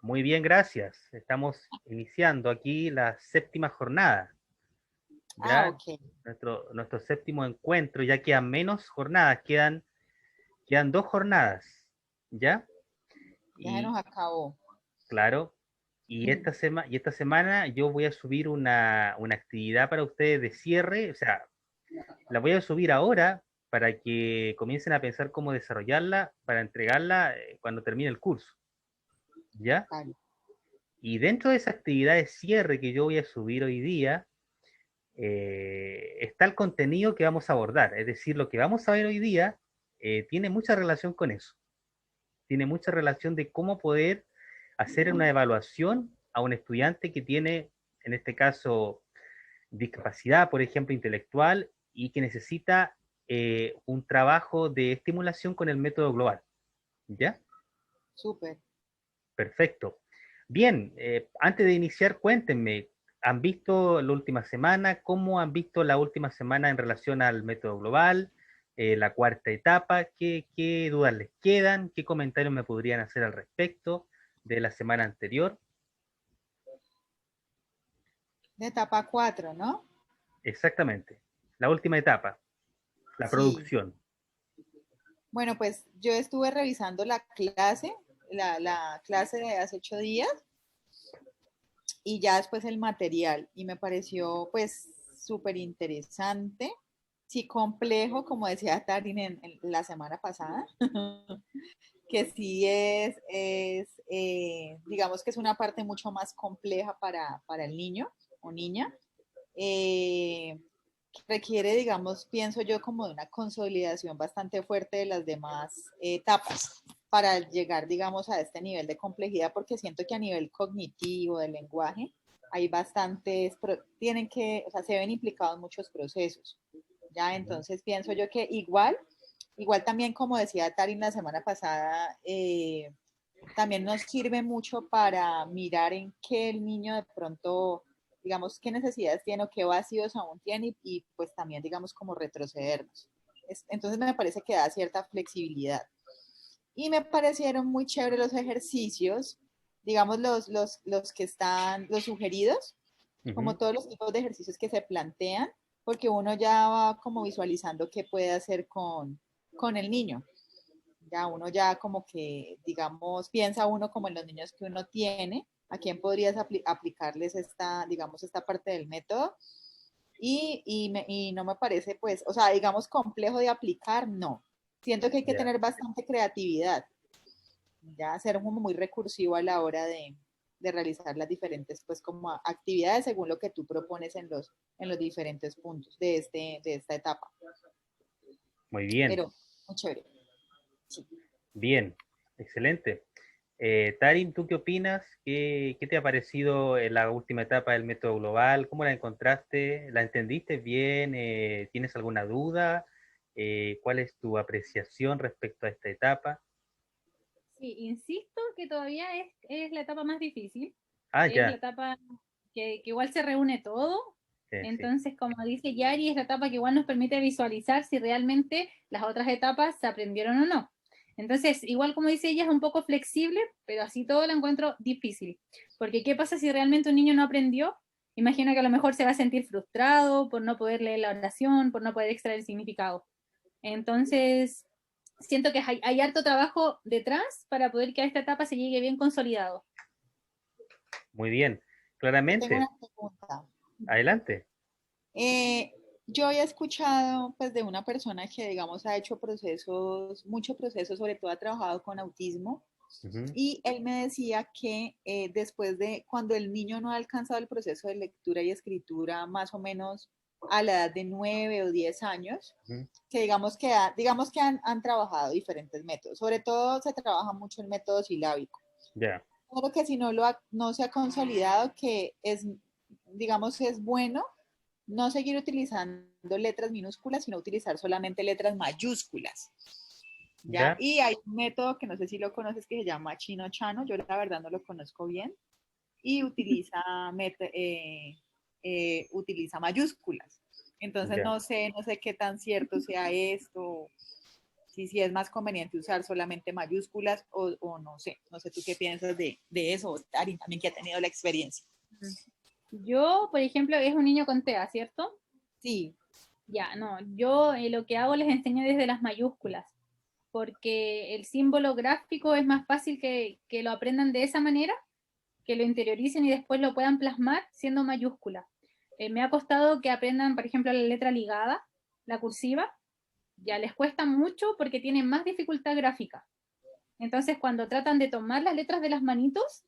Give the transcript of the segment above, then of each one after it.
Muy bien, gracias. Estamos iniciando aquí la séptima jornada, Ah, ya ok. nuestro séptimo encuentro, ya quedan menos jornadas, quedan 2 jornadas, ¿ya? Ya se nos Y acabó. claro, esta semana yo voy a subir una actividad para ustedes de cierre, o sea, la voy a subir ahora para que comiencen a pensar cómo desarrollarla para entregarla cuando termine el curso, ¿ya? Vale. Y dentro de esa actividad de cierre que yo voy a subir hoy día, está el contenido que vamos a abordar. Es decir, lo que vamos a ver hoy día tiene mucha relación con eso. Tiene mucha relación de cómo poder hacer una evaluación a un estudiante que tiene, en este caso, discapacidad, por ejemplo, intelectual, y que necesita un trabajo de estimulación con el método global. ¿Ya? Súper. Perfecto. Bien, antes de iniciar, cuéntenme, ¿han visto la última semana? ¿Cómo han visto la última semana en relación al método global? La cuarta etapa, ¿qué dudas les quedan? ¿Qué comentarios me podrían hacer al respecto de la semana anterior? De etapa 4, ¿no? Exactamente, la última etapa, la Sí. producción. Bueno, pues yo estuve revisando la clase, la clase de hace 8 días y ya después el material y me pareció pues súper interesante, sí complejo, como decía Tarin en la semana pasada, que sí digamos que es una parte mucho más compleja para el niño o niña. Eh, Requiere, digamos, pienso yo, como de una consolidación bastante fuerte de las demás etapas para llegar, digamos, a este nivel de complejidad, porque siento que a nivel cognitivo, del lenguaje, hay bastantes, tienen que, o sea, se ven implicados muchos procesos, ¿ya? Entonces pienso yo que igual también, como decía Tarin la semana pasada, también nos sirve mucho para mirar en qué el niño de pronto, digamos, qué necesidades tiene o qué vacíos aún tiene y pues también, digamos, como retrocedernos. Entonces me parece que da cierta flexibilidad. Y me parecieron muy chéveres los ejercicios, digamos, los que están, los sugeridos, como Ujú. todos los tipos de ejercicios que se plantean, porque uno ya va como visualizando qué puede hacer con el niño. Ya uno ya como que, digamos, piensa uno como en los niños que uno tiene, a quién podrías aplicarles esta, digamos, esta parte del método. Y no me parece, pues, o sea, digamos, complejo de aplicar, no. Siento que hay que Ya. tener bastante creatividad, ya ser como muy recursivo a la hora de realizar las diferentes, pues, como actividades según lo que tú propones en los diferentes puntos de esta etapa. Muy bien, Pero, muy chévere. Sí. bien, excelente. Tarin, ¿tú qué opinas? ¿Qué te ha parecido en la última etapa del método global? ¿Cómo la encontraste? ¿La entendiste bien? ¿Tienes alguna duda? ¿Cuál es tu apreciación respecto a esta etapa? Sí, insisto que todavía es la etapa más difícil, Ah, es la ya, etapa que igual se reúne todo, sí, entonces como dice Yari, es la etapa que igual nos permite visualizar si realmente las otras etapas se aprendieron o no. Entonces, igual como dice ella, es un poco flexible, pero así todo lo encuentro difícil, porque ¿qué pasa si realmente un niño no aprendió? Imagino que a lo mejor se va a sentir frustrado por no poder leer la oración, por no poder extraer el significado. Entonces, siento que hay harto trabajo detrás para poder que a esta etapa se llegue bien consolidado. muy bien. Yo tengo una Claramente, pregunta. adelante. Eh, yo había escuchado pues de una persona que digamos ha hecho muchos procesos, sobre todo ha trabajado con autismo Ujú. y él me decía que después de cuando el niño no ha alcanzado el proceso de lectura y escritura más o menos a la edad de 9 o 10 años, Ujú. que digamos que han trabajado diferentes métodos, sobre todo se trabaja mucho el método silábico, Ya, pero que si no se ha consolidado que es, digamos, es bueno no seguir utilizando letras minúsculas, sino utilizar solamente letras mayúsculas. ¿Ya? ya, Y hay un método que no sé si lo conoces que se llama Chino Chano, yo la verdad no lo conozco bien, y utiliza mayúsculas. Entonces ya. no sé qué tan cierto sea esto. si es más conveniente usar solamente mayúsculas o no sé, no sé tú qué piensas de eso, Tarin también que ha tenido la experiencia. Yo, por ejemplo, es un niño con TEA, ¿cierto? Sí. Ya, no, yo lo que hago les enseño desde las mayúsculas, porque el símbolo gráfico es más fácil que lo aprendan de esa manera, que lo interioricen y después lo puedan plasmar siendo mayúscula. Me ha costado que aprendan, por ejemplo, la letra ligada, la cursiva, ya les cuesta mucho porque tienen más dificultad gráfica. Entonces, cuando tratan de tomar las letras de las manitos,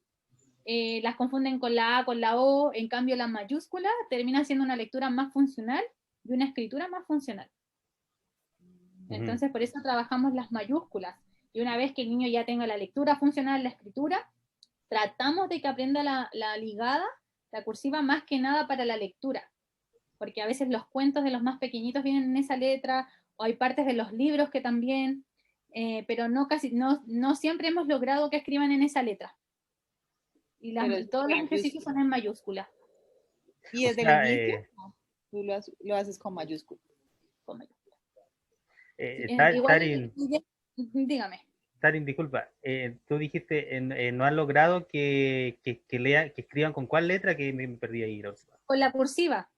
las confunden con la A, con la O, en cambio la mayúscula termina siendo una lectura más funcional y una escritura más funcional. Entonces, por eso trabajamos las mayúsculas. Y una vez que el niño ya tenga la lectura funcional, la escritura, tratamos de que aprenda la ligada, la cursiva, más que nada para la lectura. Porque a veces los cuentos de los más pequeñitos vienen en esa letra, o hay partes de los libros que también, pero no siempre hemos logrado que escriban en esa letra. Y todos los ejercicios son en mayúscula. Y desde el inicio, tú lo haces con mayúscula. Con mayúscula. Tarin, dígame. Tarin, disculpa, tú dijiste, no han logrado que escriban con cuál letra, que me perdí ahí. Con la cursiva.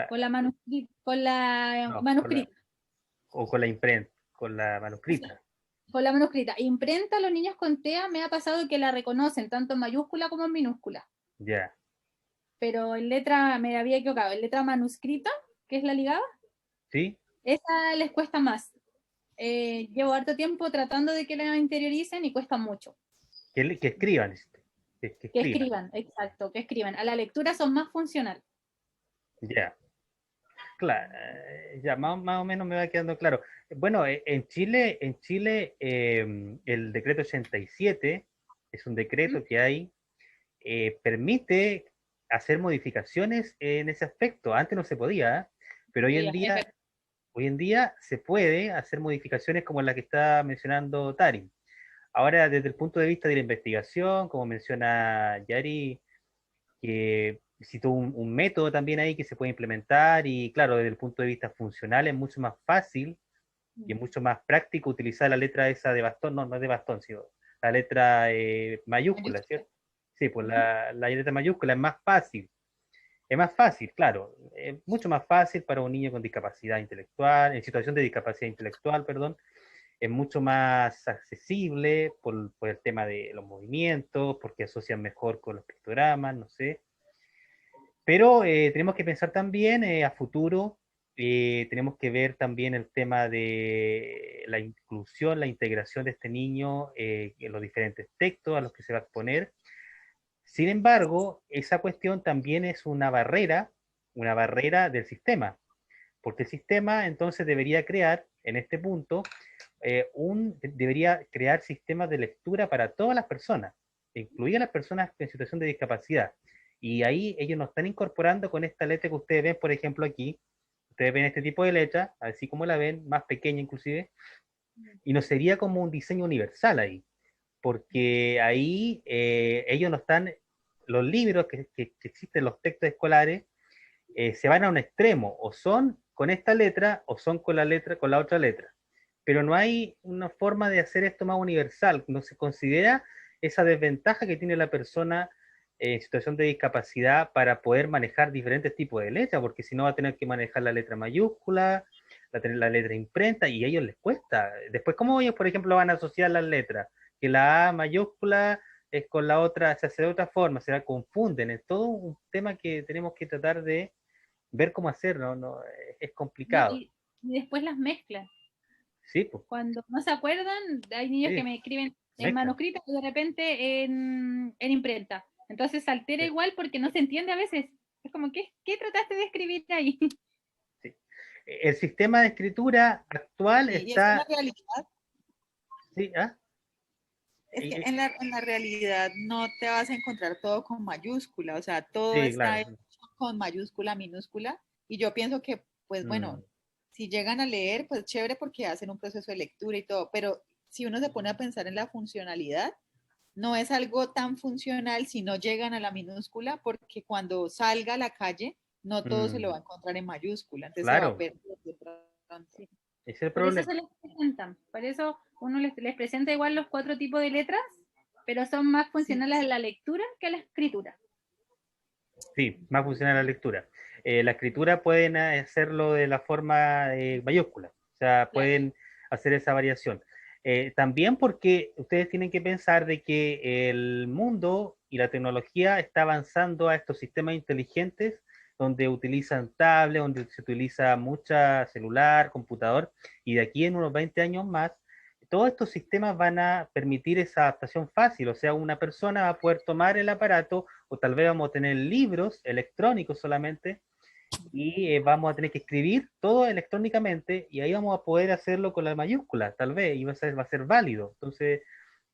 Con la manuscrita. O con la imprenta, con la manuscrita. Con la manuscrita. Imprenta, los niños con TEA me ha pasado que la reconocen, tanto en mayúscula como en minúscula. Ya. Pero en letra, me había equivocado, en letra manuscrita, que es la ligada, ¿sí? Esa les cuesta más. Llevo harto tiempo tratando de que la interioricen y cuesta mucho. Que escriban. Que escriban, exacto, que escriban. A la lectura son más funcional. Ya. Claro, ya más o menos me va quedando claro. Bueno, en Chile, el decreto 87 es un decreto que hay, permite hacer modificaciones en ese aspecto. Antes no se podía, pero hoy en día se puede hacer modificaciones como la que está mencionando Tarin. Ahora, desde el punto de vista de la investigación, como menciona Yari, que citó un método también ahí que se puede implementar y claro, desde el punto de vista funcional es mucho más fácil y es mucho más práctico utilizar la letra esa de bastón, no es de bastón, sino la letra mayúscula, ¿cierto? Sí, pues la letra mayúscula es más fácil. Es más fácil, claro, es mucho más fácil para un niño con discapacidad intelectual, en situación de discapacidad intelectual, perdón, es mucho más accesible por el tema de los movimientos, porque asocian mejor con los pictogramas, no sé. Pero tenemos que pensar también a futuro, tenemos que ver también el tema de la inclusión, la integración de este niño en los diferentes textos a los que se va a exponer. Sin embargo, esa cuestión también es una barrera del sistema, porque el sistema entonces debería crear, en este punto, debería crear sistemas de lectura para todas las personas, incluidas las personas en situación de discapacidad. Y ahí ellos nos están incorporando con esta letra que ustedes ven, por ejemplo, aquí. Ustedes ven este tipo de letra, así como la ven, más pequeña inclusive, y no sería como un diseño universal ahí, porque ahí ellos no están, los libros que existen, los textos escolares, se van a un extremo, o son con esta letra o son con la otra letra. Pero no hay una forma de hacer esto más universal, no se considera esa desventaja que tiene la persona en situación de discapacidad para poder manejar diferentes tipos de letras, porque si no va a tener que manejar la letra mayúscula, la letra imprenta, y a ellos les cuesta. Después, ¿cómo ellos, por ejemplo, van a asociar las letras? Que la A mayúscula es con la otra, se hace de otra forma, se la confunden. Es todo un tema que tenemos que tratar de ver cómo hacer, no es complicado. Y después las mezclan. Sí, pues. Cuando no se acuerdan, hay niños Sí, que me escriben en mezclan. manuscrita y de repente en imprenta. Entonces se altera Sí, igual porque no se entiende a veces. Es como, ¿qué trataste de escribir ahí? sí. El sistema de escritura actual Sí, y es que en la está... realidad, Sí, ¿ah? es que en la realidad no te vas a encontrar todo con mayúscula, o sea, todo Sí, está claro. hecho con mayúscula, minúscula, y yo pienso que, pues bueno, si llegan a leer, pues chévere porque hacen un proceso de lectura y todo, pero si uno se pone a pensar en la funcionalidad, no es algo tan funcional si no llegan a la minúscula, porque cuando salga a la calle, no todo se lo va a encontrar en mayúscula, entonces se va a Claro. perder de pronto. Ese es el Por eso problema. se les presentan. Por eso uno les presenta igual los 4 tipos de letras, pero son más funcionales a la lectura que a la escritura. Sí, más funciona la lectura. La escritura pueden hacerlo de la forma mayúscula, o sea, Claro. pueden hacer esa variación. También porque ustedes tienen que pensar de que el mundo y la tecnología está avanzando a estos sistemas inteligentes donde utilizan tablet, donde se utiliza mucha celular, computador, y de aquí en unos 20 años más, todos estos sistemas van a permitir esa adaptación fácil, o sea, una persona va a poder tomar el aparato o tal vez vamos a tener libros electrónicos solamente y vamos a tener que escribir todo electrónicamente y ahí vamos a poder hacerlo con la mayúscula, tal vez, y va a ser válido. Entonces,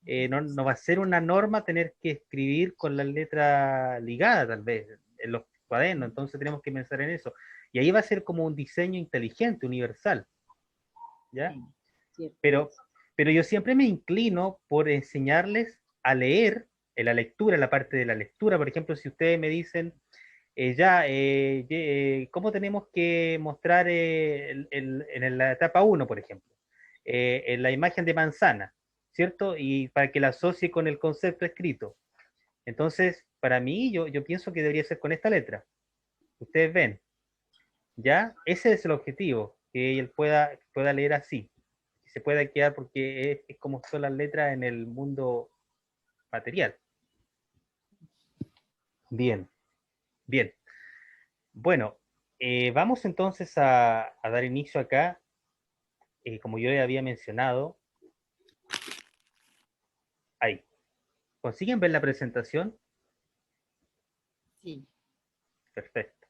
no va a ser una norma tener que escribir con la letra ligada, tal vez, en los cuadernos. Entonces, tenemos que pensar en eso. Y ahí va a ser como un diseño inteligente, universal, ¿ya? Sí, cierto. Pero, pero yo siempre me inclino por enseñarles a leer, en la lectura, la parte de la lectura. Por ejemplo, si ustedes me dicen, ¿cómo tenemos que mostrar en la etapa uno, por ejemplo? En la imagen de manzana, ¿cierto? Y para que la asocie con el concepto escrito. Entonces, para mí, yo pienso que debería ser con esta letra. Ustedes ven, ¿ya? Ese es el objetivo, que él pueda leer así, que se pueda quedar porque es como son las letras en el mundo material. Bien, bien. Bueno, vamos entonces a dar inicio acá. Como yo ya había mencionado, ahí. ¿Consiguen ver la presentación? Sí. Perfecto.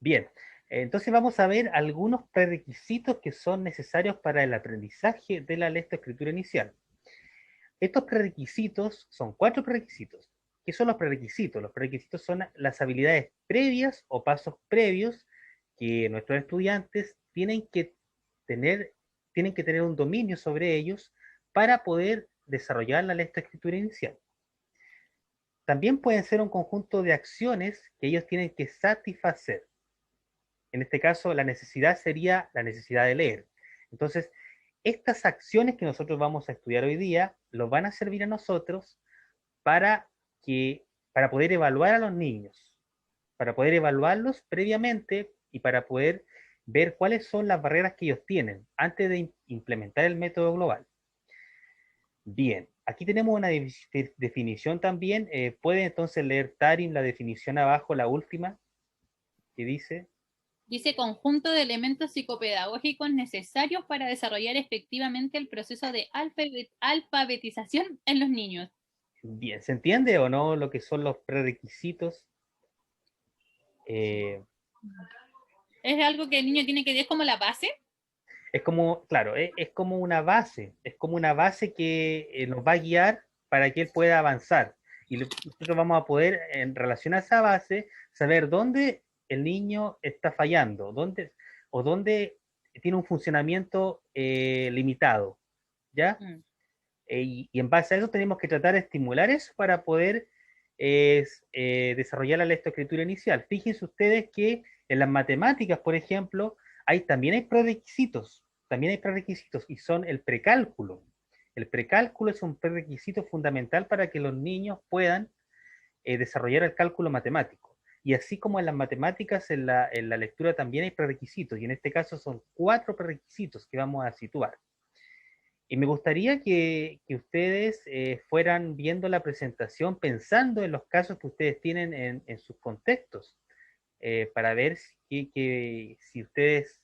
Bien, entonces vamos a ver algunos prerequisitos que son necesarios para el aprendizaje de la lectoescritura inicial. Estos prerequisitos son 4 prerequisitos. ¿Qué son los prerequisitos? Los prerequisitos son las habilidades previas o pasos previos que nuestros estudiantes tener, tienen que tener un dominio sobre ellos para poder desarrollar la lectoescritura inicial. También pueden ser un conjunto de acciones que ellos tienen que satisfacer. En este caso, la necesidad sería la necesidad de leer. Entonces, estas acciones que nosotros vamos a estudiar hoy día nos van a servir a nosotros para, para poder evaluar a los niños, para poder evaluarlos previamente y para poder ver cuáles son las barreras que ellos tienen antes de implementar el método global. Bien, aquí tenemos una definición también. ¿Puede entonces leer Tarim la definición abajo, la última, que dice? Dice conjunto de elementos psicopedagógicos necesarios para desarrollar efectivamente el proceso de alfabetización en los niños. Bien, ¿se entiende o no lo que son los prerequisitos? Es algo que el niño tiene que ver como la base. Es como, claro, es como una base que nos va a guiar para que él pueda avanzar. Y nosotros vamos a poder, en relación a esa base, saber dónde el niño está fallando, dónde tiene un funcionamiento limitado, ¿ya? Mm. Y en base a eso tenemos que tratar de estimular eso para poder desarrollar la lectoescritura inicial. Fíjense ustedes que en las matemáticas, por ejemplo, también hay prerequisitos y son el precálculo. El precálculo es un prerequisito fundamental para que los niños puedan desarrollar el cálculo matemático. Y así como en las matemáticas, en la lectura también hay prerequisitos, y en este caso son 4 prerequisitos que vamos a situar. Y me gustaría que ustedes fueran viendo la presentación pensando en los casos que ustedes tienen en sus contextos, para ver si ustedes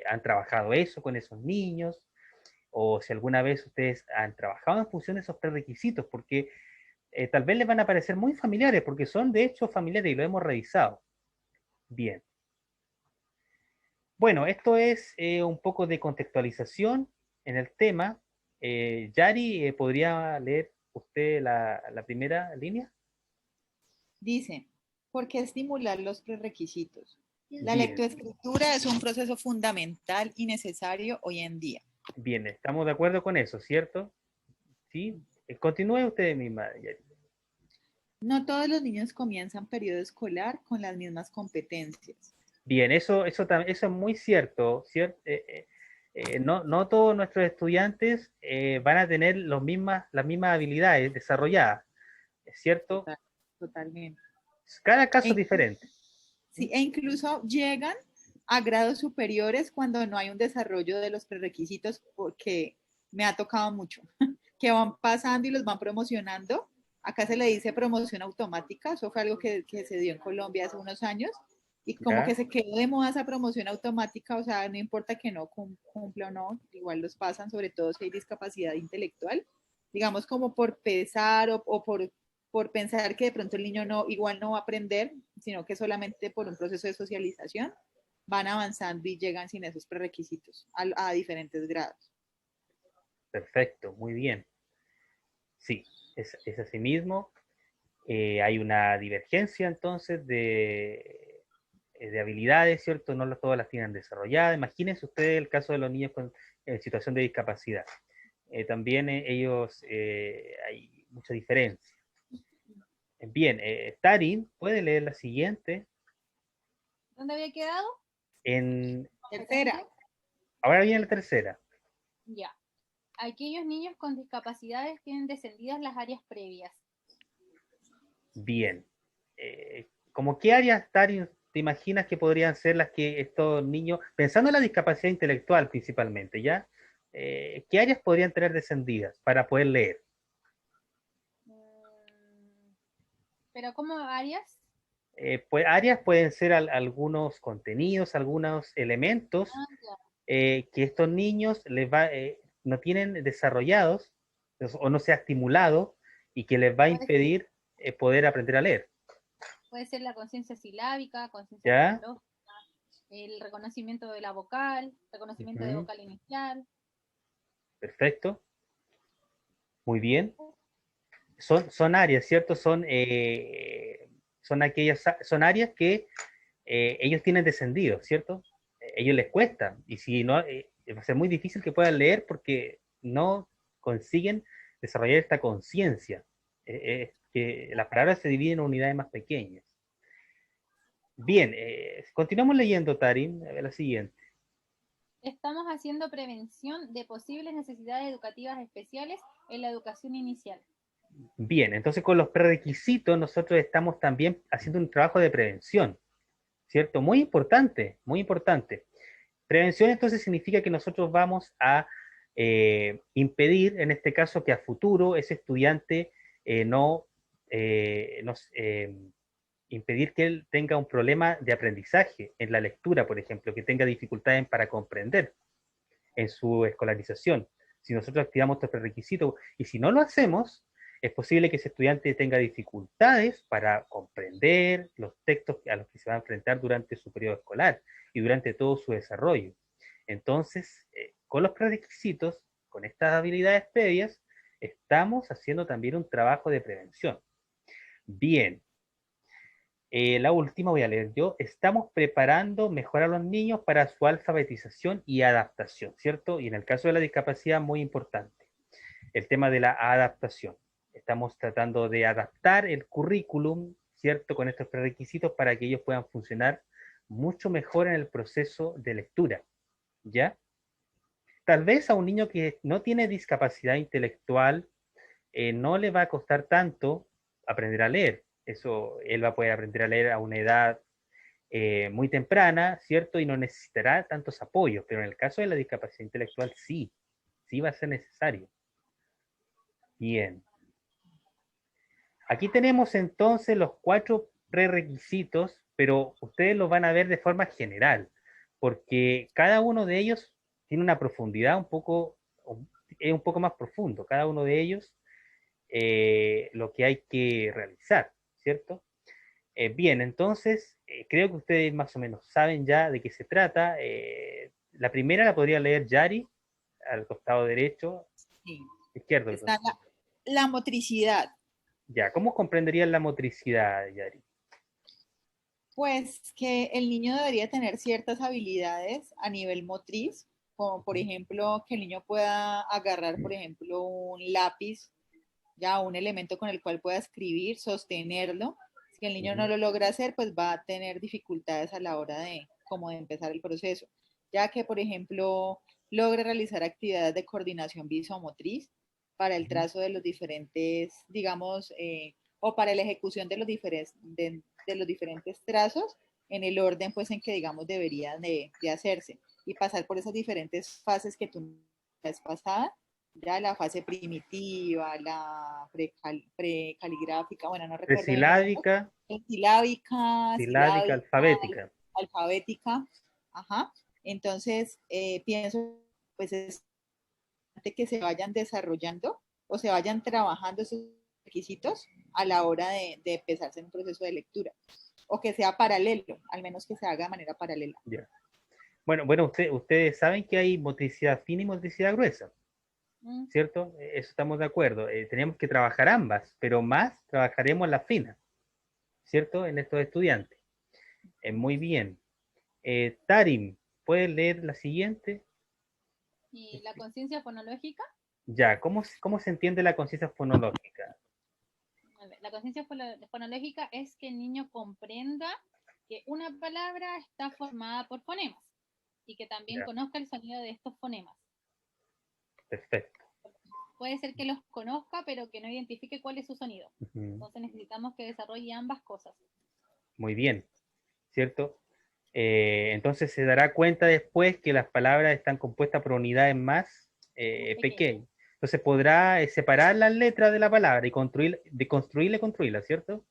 han trabajado eso con esos niños o si alguna vez ustedes han trabajado en función de esos prerequisitos, porque tal vez les van a parecer muy familiares, porque son de hecho familiares y lo hemos revisado. Bien. Bueno, esto es un poco de contextualización en el tema. Yari, ¿podría leer usted la primera línea? Dice, ¿por qué estimular los prerequisitos? La Bien, lectoescritura es un proceso fundamental y necesario hoy en día. bien, estamos de acuerdo con eso, ¿cierto? Sí. Continúe usted misma, Yari. No todos los niños comienzan periodo escolar con las mismas competencias. Bien, eso es muy cierto, ¿cierto? no todos nuestros estudiantes van a tener las mismas habilidades desarrolladas, ¿es cierto? Totalmente. Cada caso es E, diferente. sí, e incluso llegan a grados superiores cuando no hay un desarrollo de los prerequisitos, porque me ha tocado mucho, que van pasando y los van promocionando. Acá se le dice promoción automática, eso fue algo que se dio en Colombia hace unos años, y como ¿Ya? que se quedó de moda esa promoción automática, o sea, no importa que no cumpla o no, igual los pasan, sobre todo si hay discapacidad intelectual, digamos como por pesar o por pensar que de pronto el niño no, igual no va a aprender, sino que solamente por un proceso de socialización van avanzando y llegan sin esos prerequisitos a diferentes grados. Perfecto, muy bien. Sí, es así mismo. Hay una divergencia entonces de habilidades, ¿cierto? No todas las tienen desarrolladas. Imagínense ustedes el caso de los niños en situación de discapacidad. También ellos hay mucha diferencia. Bien, Tarin, puede leer la siguiente. ¿Dónde había quedado? En, Tercera. ahora viene la tercera. Ya. Aquellos niños con discapacidades tienen descendidas las áreas previas. Bien. ¿Cómo qué áreas, Tarin, te imaginas que podrían ser las que estos niños, pensando en la discapacidad intelectual principalmente, ¿ya? ¿Qué áreas podrían tener descendidas para poder leer? ¿Pero cómo áreas? Pues, áreas pueden ser algunos contenidos, algunos elementos Ah, ya. que estos niños no tienen desarrollados o no se ha estimulado y que les va a Puede ser, impedir poder aprender a leer. puede ser la conciencia silábica, conciencia ¿Ya? fonológica, el reconocimiento de la vocal, reconocimiento de Ujú. vocal inicial. Perfecto. Muy bien. Son áreas, ¿cierto? Son áreas que ellos tienen descendido, ¿cierto? Ellos les cuesta, y si no, va a ser muy difícil que puedan leer porque no consiguen desarrollar esta conciencia, que las palabras se dividen en unidades más pequeñas. Bien, continuamos leyendo, Tarim, a ver la siguiente. Estamos haciendo prevención de posibles necesidades educativas especiales en la educación inicial. Bien, entonces con los prerequisitos nosotros estamos también haciendo un trabajo de prevención, ¿cierto? Muy importante, muy importante. Prevención entonces significa que nosotros vamos a impedir, en este caso, que a futuro ese estudiante no nos impedir que él tenga un problema de aprendizaje en la lectura, por ejemplo, que tenga dificultades para comprender en su escolarización. Si nosotros activamos estos prerequisitos y si no lo hacemos, es posible que ese estudiante tenga dificultades para comprender los textos a los que se va a enfrentar durante su periodo escolar y durante todo su desarrollo. Entonces, con los prerequisitos, con estas habilidades previas, estamos haciendo también un trabajo de prevención. Bien, la última voy a leer yo. Estamos preparando mejor a los niños para su alfabetización y adaptación, ¿cierto? Y en el caso de la discapacidad, muy importante, el tema de la adaptación. Estamos tratando de adaptar el currículum, ¿cierto? Con estos prerequisitos para que ellos puedan funcionar mucho mejor en el proceso de lectura, ¿ya? Tal vez a un niño que no tiene discapacidad intelectual no le va a costar tanto aprender a leer. Eso, él va a poder aprender a leer a una edad muy temprana, ¿cierto? Y no necesitará tantos apoyos, pero en el caso de la discapacidad intelectual sí, sí va a ser necesario. Bien. Aquí tenemos entonces los 4 prerequisitos, pero ustedes los van a ver de forma general, porque cada uno de ellos tiene una profundidad es un poco más profundo, cada uno de ellos lo que hay que realizar, ¿cierto? Bien, entonces creo que ustedes más o menos saben ya de qué se trata. La primera la podría leer Yari, al costado derecho, Sí. izquierdo, perdón. Está la motricidad. Ya, ¿cómo comprenderían la motricidad, Yari? Pues que el niño debería tener ciertas habilidades a nivel motriz, como por ejemplo que el niño pueda agarrar, por ejemplo, un lápiz, ya un elemento con el cual pueda escribir, sostenerlo. Si el niño no lo logra hacer, pues va a tener dificultades a la hora de como de empezar el proceso, ya que por ejemplo logre realizar actividades de coordinación visomotriz para el Ujú. trazo de los diferentes, digamos, o para la ejecución de los diferentes trazos en el orden pues en que digamos deberían de hacerse y pasar por esas diferentes fases que tú has pasado, ya la fase primitiva, la precaligráfica, bueno, no recuerdo bien los nombres, Presilábica, silábica, silábica, alfabética. alfabética, ajá. Entonces, pienso, pues es que se vayan desarrollando o se vayan trabajando esos requisitos a la hora de empezarse en un proceso de lectura, o que sea paralelo, al menos que se haga de manera paralela. Ya. Bueno, ustedes saben que hay motricidad fina y motricidad gruesa, Mm. ¿cierto? Eso estamos de acuerdo. Tenemos que trabajar ambas, pero más trabajaremos la fina, ¿cierto? En estos estudiantes. Muy bien. Tarim, ¿puedes leer la siguiente? Y la conciencia fonológica, Ya, ¿cómo se entiende la conciencia fonológica? la conciencia fonológica es que el niño comprenda que una palabra está formada por fonemas y que también Ya, conozca el sonido de estos fonemas. perfecto. Puede ser que los conozca, pero que no identifique cuál es su sonido. Ujú. Entonces necesitamos que desarrolle ambas cosas. Muy bien, ¿cierto? Entonces se dará cuenta después que las palabras están compuestas por unidades más Más pequeñas. pequeñas. Entonces podrá separar las letras de la palabra y construirla y construirla, ¿cierto?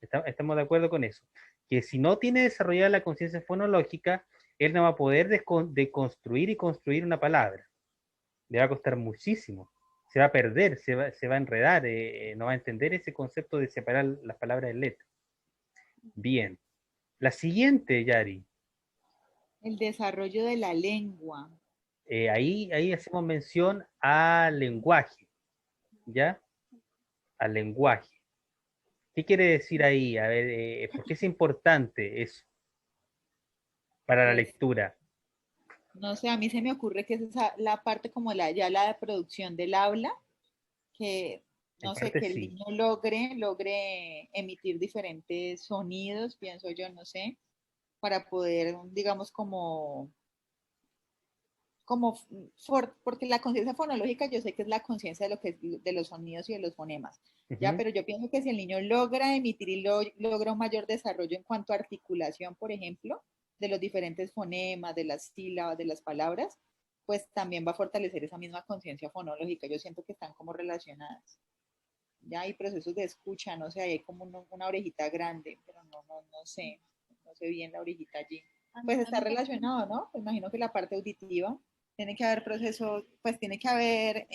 Estamos de acuerdo con eso. Que si no tiene desarrollada la conciencia fonológica, él no va a poder deconstruir y construir una palabra. Le va a costar muchísimo. Se va a perder, se va a enredar, no va a entender ese concepto de separar las palabras de letras. Bien. La siguiente, Yari. El desarrollo de la lengua. Ahí hacemos mención al lenguaje, ¿ya? Al lenguaje. ¿Qué quiere decir ahí? A ver, ¿por qué es importante eso para la Pues lectura? no sé, a mí se me ocurre que es esa, la parte como ya la de producción del habla, que En no sé, parte que el sí. niño logre emitir diferentes sonidos, pienso yo, no sé, para poder, digamos, porque la conciencia fonológica yo sé que es la conciencia de lo que de los sonidos y de los fonemas, ya, Ujú. pero yo pienso que si el niño logra emitir y logra un mayor desarrollo en cuanto a articulación, por ejemplo, de los diferentes fonemas, de las sílabas, de las palabras, pues también va a fortalecer esa misma conciencia fonológica. Yo siento que están como relacionadas. Ya hay procesos de escucha, no sé, hay como una orejita grande, pero no sé, no sé bien la orejita allí. Pues A está mí relacionado, ¿no? Pues imagino que la parte auditiva tiene que haber proceso, pues tiene que haber,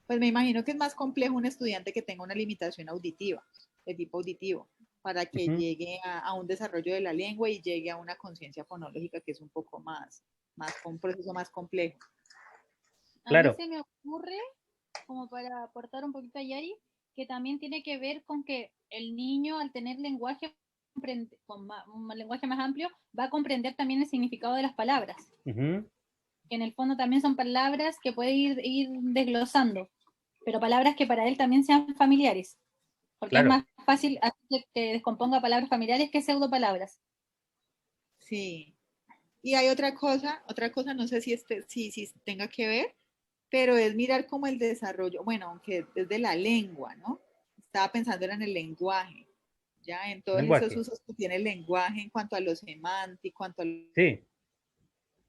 pues me imagino que es más complejo un estudiante que tenga una limitación auditiva, de tipo auditivo, para que Ujú. llegue a un desarrollo de la lengua y llegue a una conciencia fonológica que es un poco un proceso más complejo. a mí Claro. se me ocurre, como para aportar un poquito a Yari, que también tiene que ver con que el niño al tener lenguaje un lenguaje más amplio va a comprender también el significado de las palabras, Ujú. que en el fondo también son palabras que puede ir desglosando, pero palabras que para él también sean familiares, porque es Claro. más fácil que descomponga palabras familiares que pseudopalabras. Sí. Y hay otra cosa, no sé si tenga que ver, pero es mirar como el desarrollo, bueno, aunque es de la lengua, ¿no? Estaba pensando en el lenguaje, ya en todos esos Lenguaje. usos que tiene el lenguaje en cuanto a lo semántico, en cuanto a Sí,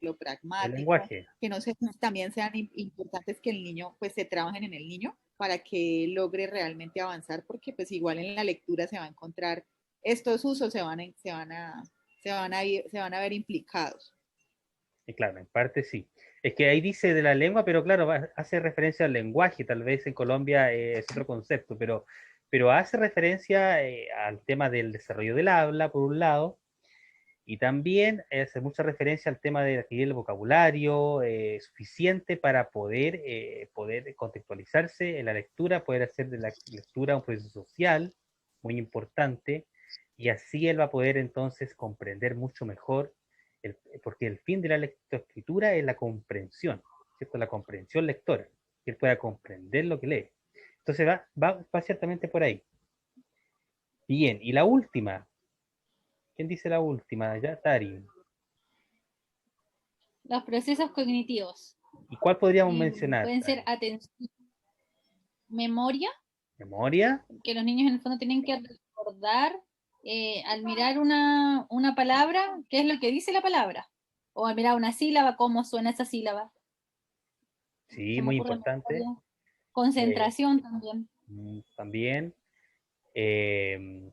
lo el pragmático, lenguaje. que no sé si también sean importantes que el niño, pues se trabajen en el niño para que logre realmente avanzar, porque pues igual en la lectura se va a encontrar estos usos se van a ver implicados. Y claro, en parte sí. Es que ahí dice de la lengua, pero claro, hace referencia al lenguaje, tal vez en Colombia es otro concepto, pero hace referencia al tema del desarrollo del habla, por un lado, y también hace mucha referencia al tema de adquirir el vocabulario suficiente para poder contextualizarse en la lectura, poder hacer de la lectura un proceso social muy importante, y así él va a poder entonces comprender mucho mejor, porque el fin de la lectoescritura es la comprensión, ¿cierto? La comprensión lectora, que él pueda comprender lo que lee. Entonces va ciertamente por ahí. Bien, y la última, ¿quién dice la última? Ya, Tari. Los procesos cognitivos. ¿Y cuál podríamos mencionar, Pueden ser Tari? atención, memoria, ¿Memoria? que los niños en el fondo tienen que recordar al mirar una palabra, qué es lo que dice la palabra. O al mirar una sílaba, cómo suena esa sílaba. Sí, Se me muy ocurre importante. memoria. Eh, Concentración también. también. eh,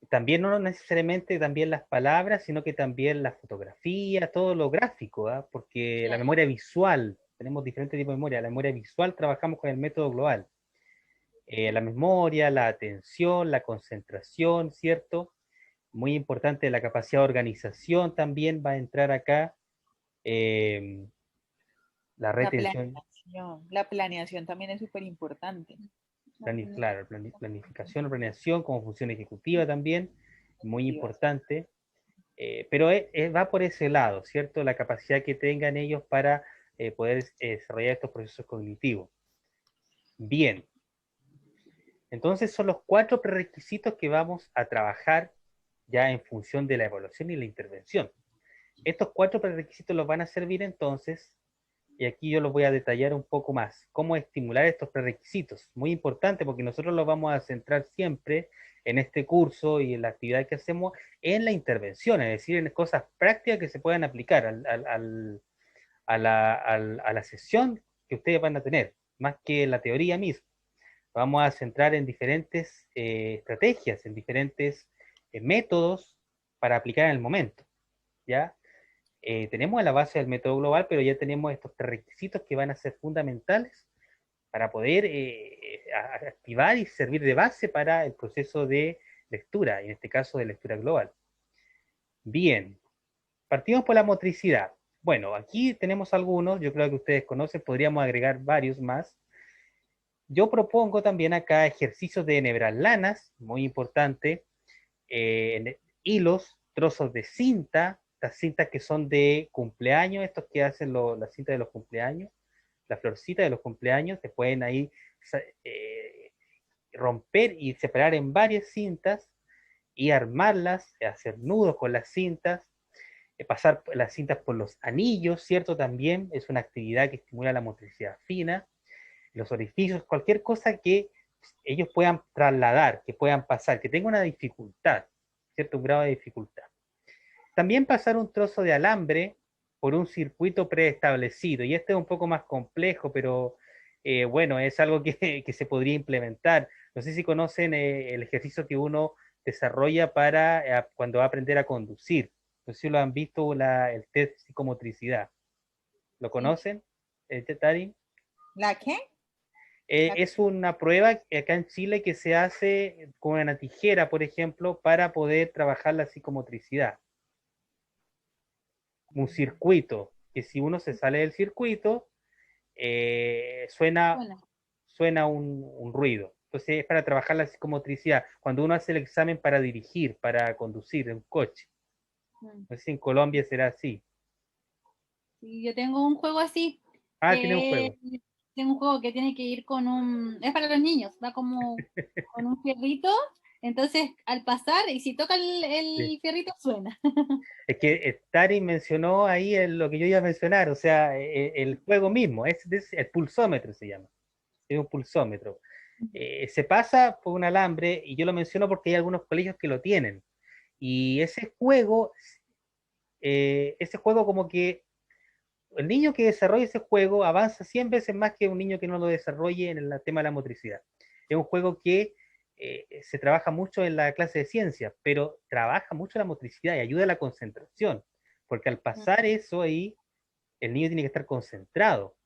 También no necesariamente también las palabras, sino que también la fotografía, todo lo gráfico, ¿ah? Porque la Claro. memoria visual, tenemos diferentes tipos de memoria. La memoria visual trabajamos con el método global. La memoria, la atención, la concentración, ¿cierto? Muy importante la capacidad de organización también va a entrar acá. Eh, la retención, La planeación también es súper importante. claro, planificación, planeación como función ejecutiva también, muy importante. Pero va por ese lado, ¿cierto? La capacidad que tengan ellos para poder desarrollar estos procesos cognitivos. Bien, entonces son los 4 prerequisitos que vamos a trabajar ya en función de la evaluación y la intervención. Estos 4 prerequisitos los van a servir entonces, y aquí yo los voy a detallar un poco más, cómo estimular estos prerequisitos. Muy importante porque nosotros los vamos a centrar siempre en este curso y en la actividad que hacemos en la intervención, es decir, en cosas prácticas que se puedan aplicar a la sesión que ustedes van a tener, más que la teoría misma. Vamos a centrar en diferentes estrategias, en diferentes métodos para aplicar en el momento, ¿ya? Tenemos la base del método global, pero ya tenemos estos requisitos que van a ser fundamentales para poder activar y servir de base para el proceso de lectura, en este caso de lectura global. Bien, partimos por la motricidad. Bueno, aquí tenemos algunos, yo creo que ustedes conocen, podríamos agregar varios más. Yo propongo también acá ejercicios de enhebrar lanas, muy importante, hilos, trozos de cinta, las cintas que son de cumpleaños, estos que hacen las cintas de los cumpleaños, la florcita de los cumpleaños, se pueden ahí eh, romper y separar en varias cintas y armarlas, hacer nudos con las cintas, pasar las cintas por los anillos, ¿cierto? También es una actividad que estimula la motricidad fina, los orificios, cualquier cosa que ellos puedan trasladar, que puedan pasar, que tenga una dificultad, ¿cierto? Un grado de dificultad. También pasar un trozo de alambre por un circuito preestablecido, y este es un poco más complejo, pero bueno, es algo que, que, se podría implementar. No sé si conocen el ejercicio que uno desarrolla para cuando va a aprender a conducir. No sé si lo han visto, el test de psicomotricidad. ¿Lo Sí. conocen, Tari? ¿La qué? Es una prueba acá en Chile que se hace con una tijera, por ejemplo, para poder trabajar la psicomotricidad. Un circuito, que si uno se sale del circuito, suena, Bueno, suena un ruido. Entonces es para trabajar la psicomotricidad. Cuando uno hace el examen para dirigir, para conducir en un coche. No sé si en Colombia será así. sí, yo tengo un juego así, Ah, tiene un que juego. tengo un juego que tiene que ir con es para los niños, va como con un fierrito, entonces al pasar, y si toca Sí. el fierrito, suena. Es que Tari mencionó ahí lo que yo iba a mencionar, o sea, el juego mismo, es el pulsómetro se llama. Es un pulsómetro. Se pasa por un alambre, y yo lo menciono porque hay algunos colegios que lo tienen. Y ese juego como que el niño que desarrolla ese juego avanza 100 veces más que un niño que no lo desarrolle en el tema de la motricidad. Es un juego que se trabaja mucho en la clase de ciencia, pero trabaja mucho la motricidad y ayuda a la concentración, porque al pasar eso ahí, el niño tiene que estar concentrado.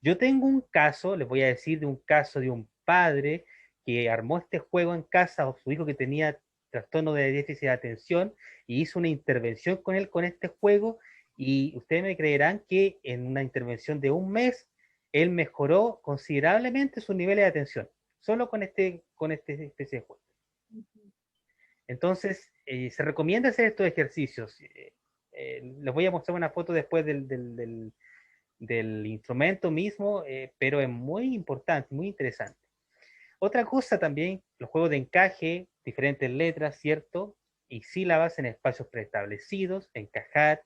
Yo tengo un caso, les voy a decir de un caso de un padre que armó este juego en casa, o su hijo que tenía trastorno de déficit de atención, y hizo una intervención con él con este juego, y ustedes me creerán que en una intervención de un mes, él mejoró considerablemente sus niveles de atención, solo con este especie de juego. Entonces, se recomienda hacer estos ejercicios. Les voy a mostrar una foto después del instrumento mismo, pero es muy importante, muy interesante. Otra cosa también, los juegos de encaje, diferentes letras, ¿cierto? Y sílabas en espacios preestablecidos, encajar,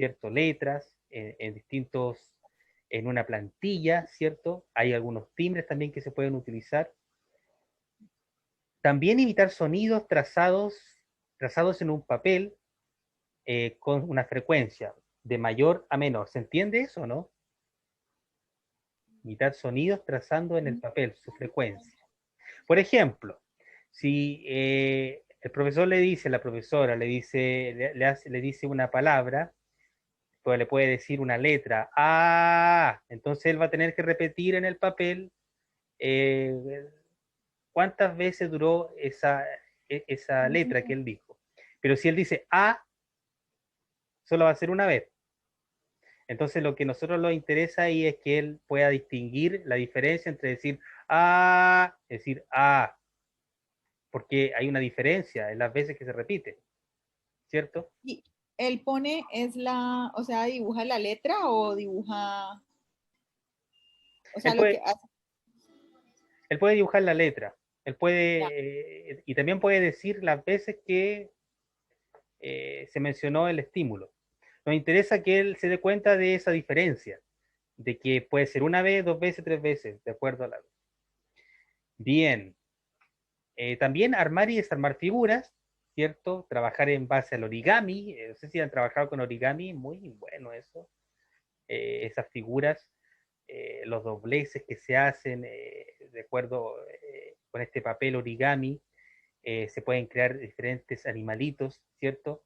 ¿cierto? Letras en una plantilla, ¿cierto? Hay algunos timbres también que se pueden utilizar. También imitar sonidos trazados en un papel con una frecuencia de mayor a menor. ¿Se entiende eso, no? Imitar sonidos trazando en el papel su frecuencia. Por ejemplo, si el profesor le dice, la profesora le dice, le dice una palabra, pues le puede decir una letra, ah, entonces él va a tener que repetir en el papel eh, cuántas veces duró esa letra que él dijo. Pero si él dice A, solo va a ser una vez. Entonces lo que a nosotros nos interesa ahí es que él pueda distinguir la diferencia entre decir A, decir A, porque hay una diferencia en las veces que se repite, ¿cierto? Y él pone, o sea, dibuja la letra o dibuja, o sea, Él lo que puede, hace. él puede dibujar la letra, él Ya. puede, y también puede decir las veces que se mencionó el estímulo. Nos interesa que él se dé cuenta de esa diferencia, de que puede ser una vez, dos veces, tres veces, de acuerdo a la... Bien. También armar y desarmar figuras, ¿cierto? Trabajar en base al origami. No sé si han trabajado con origami, muy bueno eso. Esas figuras, los dobleces que se hacen de acuerdo con este papel origami, se pueden crear diferentes animalitos, ¿cierto?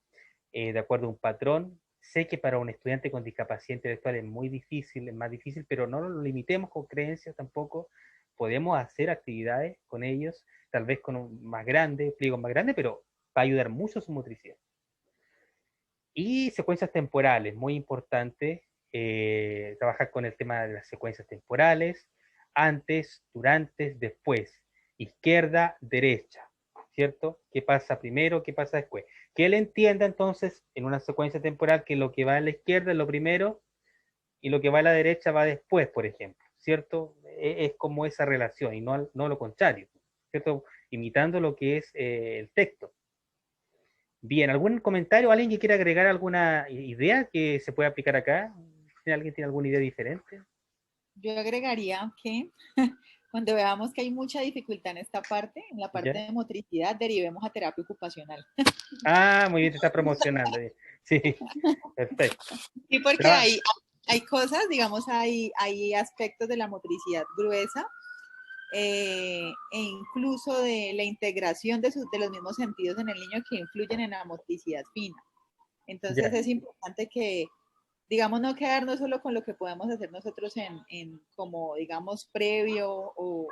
De acuerdo a un patrón. Sé que para un estudiante con discapacidad intelectual es muy difícil, es más difícil, pero no lo limitemos con creencias tampoco. Podemos hacer actividades con ellos, tal vez con un más grande, pliegos más grandes, pero va a ayudar mucho su motricidad. Y secuencias temporales, muy importante, trabajar con el tema de las secuencias temporales, antes, durante, después, izquierda, derecha, ¿cierto? ¿Qué pasa primero? ¿Qué pasa después? Que él entienda entonces en una secuencia temporal que lo que va a la izquierda es lo primero y lo que va a la derecha va después, por ejemplo, ¿cierto? Es como esa relación y no lo contrario, ¿cierto? Imitando lo que es el texto. Bien, ¿algún comentario? ¿Alguien que quiera agregar alguna idea que se pueda aplicar acá? ¿Alguien tiene alguna idea diferente? Yo agregaría que cuando veamos que hay mucha dificultad en esta parte, en la parte ¿Ya? de motricidad, derivemos a terapia ocupacional. Ah, muy bien, te está promocionando. Sí, perfecto. Sí, porque Traba- hay cosas, digamos, hay aspectos de la motricidad gruesa e incluso de la integración de los mismos sentidos en el niño que influyen en la motricidad fina. Entonces ya, es importante que, digamos, no quedarnos solo con lo que podemos hacer nosotros en como, digamos, previo o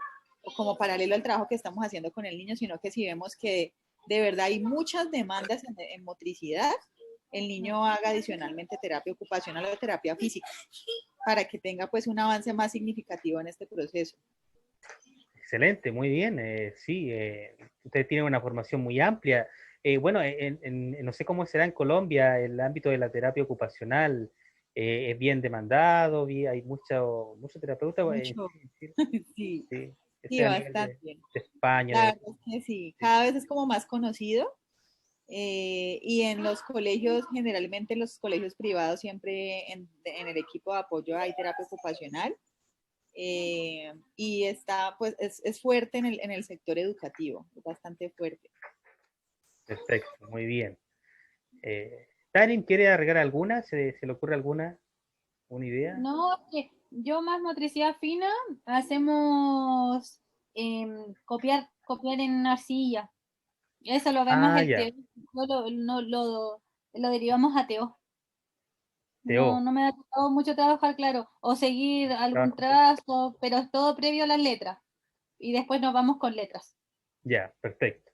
como paralelo al trabajo que estamos haciendo con el niño, sino que si vemos que de verdad hay muchas demandas en motricidad, el niño haga adicionalmente terapia ocupacional o terapia física para que tenga pues un avance más significativo en este proceso. excelente, muy bien. Sí, usted tiene una formación muy amplia. Bueno, no sé cómo será en Colombia, el ámbito de la terapia ocupacional es bien demandado, hay mucho terapeuta Mucho, sí, sí, que sí, sea a nivel bastante. de España, La verdad es que sí, sí. cada vez es como más conocido y en los colegios, generalmente en los colegios privados, siempre en el equipo de apoyo hay terapia ocupacional y está, pues, es fuerte en el sector educativo, es bastante fuerte. Perfecto, muy bien. ¿Tarin quiere agregar alguna? ¿Se le ocurre alguna una idea? No, que yo más motricidad fina, hacemos copiar en arcilla. Eso lo vemos Ah, el ya, TEO, no, lo derivamos a TEO. No, TO, no me da mucho trabajar, claro. O seguir algún trabajo. trazo, pero es todo previo a las letras. Y después nos vamos con letras. Ya, perfecto,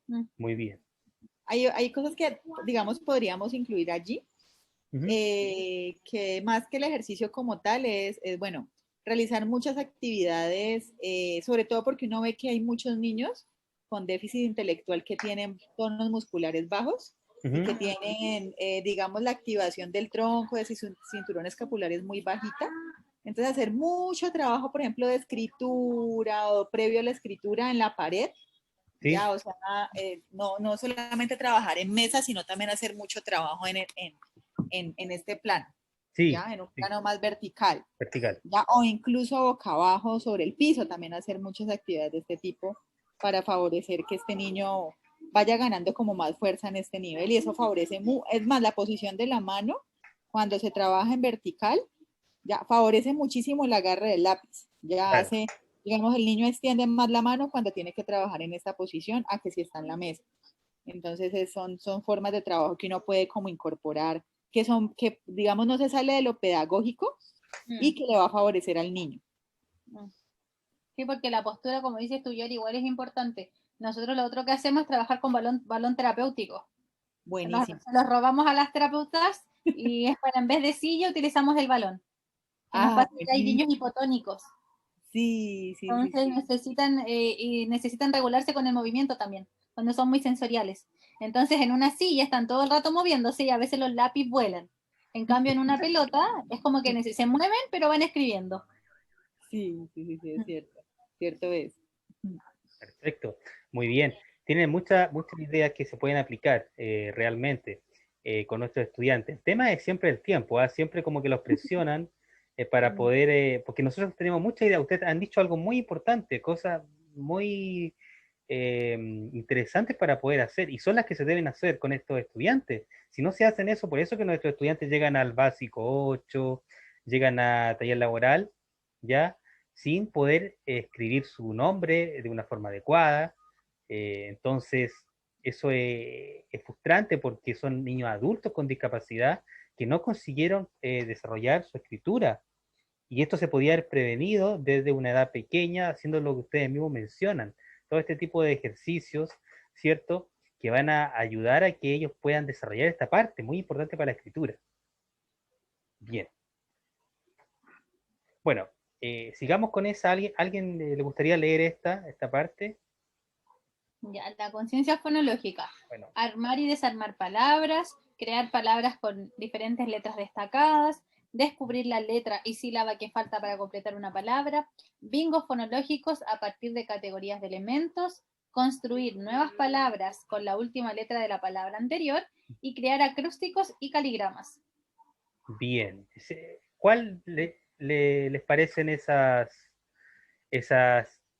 Mm. muy bien. Hay cosas que, digamos, podríamos incluir allí, Ujú. que más que el ejercicio como tal bueno, realizar muchas actividades, sobre todo porque uno ve que hay muchos niños con déficit intelectual que tienen tonos musculares bajos y que Ujú. tienen, digamos, la activación del tronco, de su cinturón escapular es muy bajita. Entonces, hacer mucho trabajo, por ejemplo, de escritura o previo a la escritura en la pared, Sí, ya, o sea, no solamente trabajar en mesa, sino también hacer mucho trabajo en este plano, Sí, ¿ya? En un sí, plano más vertical, vertical. ¿ya? O incluso boca abajo sobre el piso, también hacer muchas actividades de este tipo para favorecer que este niño vaya ganando como más fuerza en este nivel y eso favorece, es más, la posición de la mano cuando se trabaja en vertical, ya favorece muchísimo el agarre del lápiz, ya Claro. hace, digamos, el niño extiende más la mano cuando tiene que trabajar en esta posición a que si está en la mesa. Entonces son formas de trabajo que uno puede como incorporar, que digamos no se sale de lo pedagógico y que le va a favorecer al niño. Sí, porque la postura, como dices tú, Yori, igual es importante. Nosotros lo otro que hacemos es trabajar con balón terapéutico. Buenísimo. Se los robamos a las terapeutas y es para en vez de silla utilizamos el balón. Que nos pasa que hay Buenísimo. niños hipotónicos. Sí, sí, sí, Entonces sí. necesitan regularse con el movimiento también, cuando son muy sensoriales. Entonces en una silla están todo el rato moviéndose y a veces los lápices vuelan. En cambio en una pelota es como que se mueven pero van escribiendo. Sí, sí, sí, sí, es cierto. Cierto es. Perfecto, muy bien. Tienen muchas ideas que se pueden aplicar realmente con nuestros estudiantes. El tema es siempre el tiempo, ¿ah? Siempre como que los presionan para poder, porque nosotros tenemos muchas ideas. Ustedes han dicho algo muy importante, cosas muy interesantes para poder hacer, y son las que se deben hacer con estos estudiantes. Si no se hacen eso, por eso que nuestros estudiantes llegan al básico 8, llegan a taller laboral, ¿ya? Sin poder escribir su nombre de una forma adecuada. Entonces, eso es frustrante porque son niños adultos con discapacidad que no consiguieron desarrollar su escritura. Y esto se podía haber prevenido desde una edad pequeña, haciendo lo que ustedes mismos mencionan. Todo este tipo de ejercicios, ¿cierto? Que van a ayudar a que ellos puedan desarrollar esta parte, muy importante para la escritura. Bien. Bueno, sigamos con esa. ¿Alguien le gustaría leer esta parte? Ya, la conciencia fonológica. Bueno, Armar y desarmar palabras, crear palabras con diferentes letras destacadas, descubrir la letra y sílaba que falta para completar una palabra, bingos fonológicos a partir de categorías de elementos, construir nuevas palabras con la última letra de la palabra anterior y crear acrósticos y caligramas. bien. ¿Cuál les parecen esas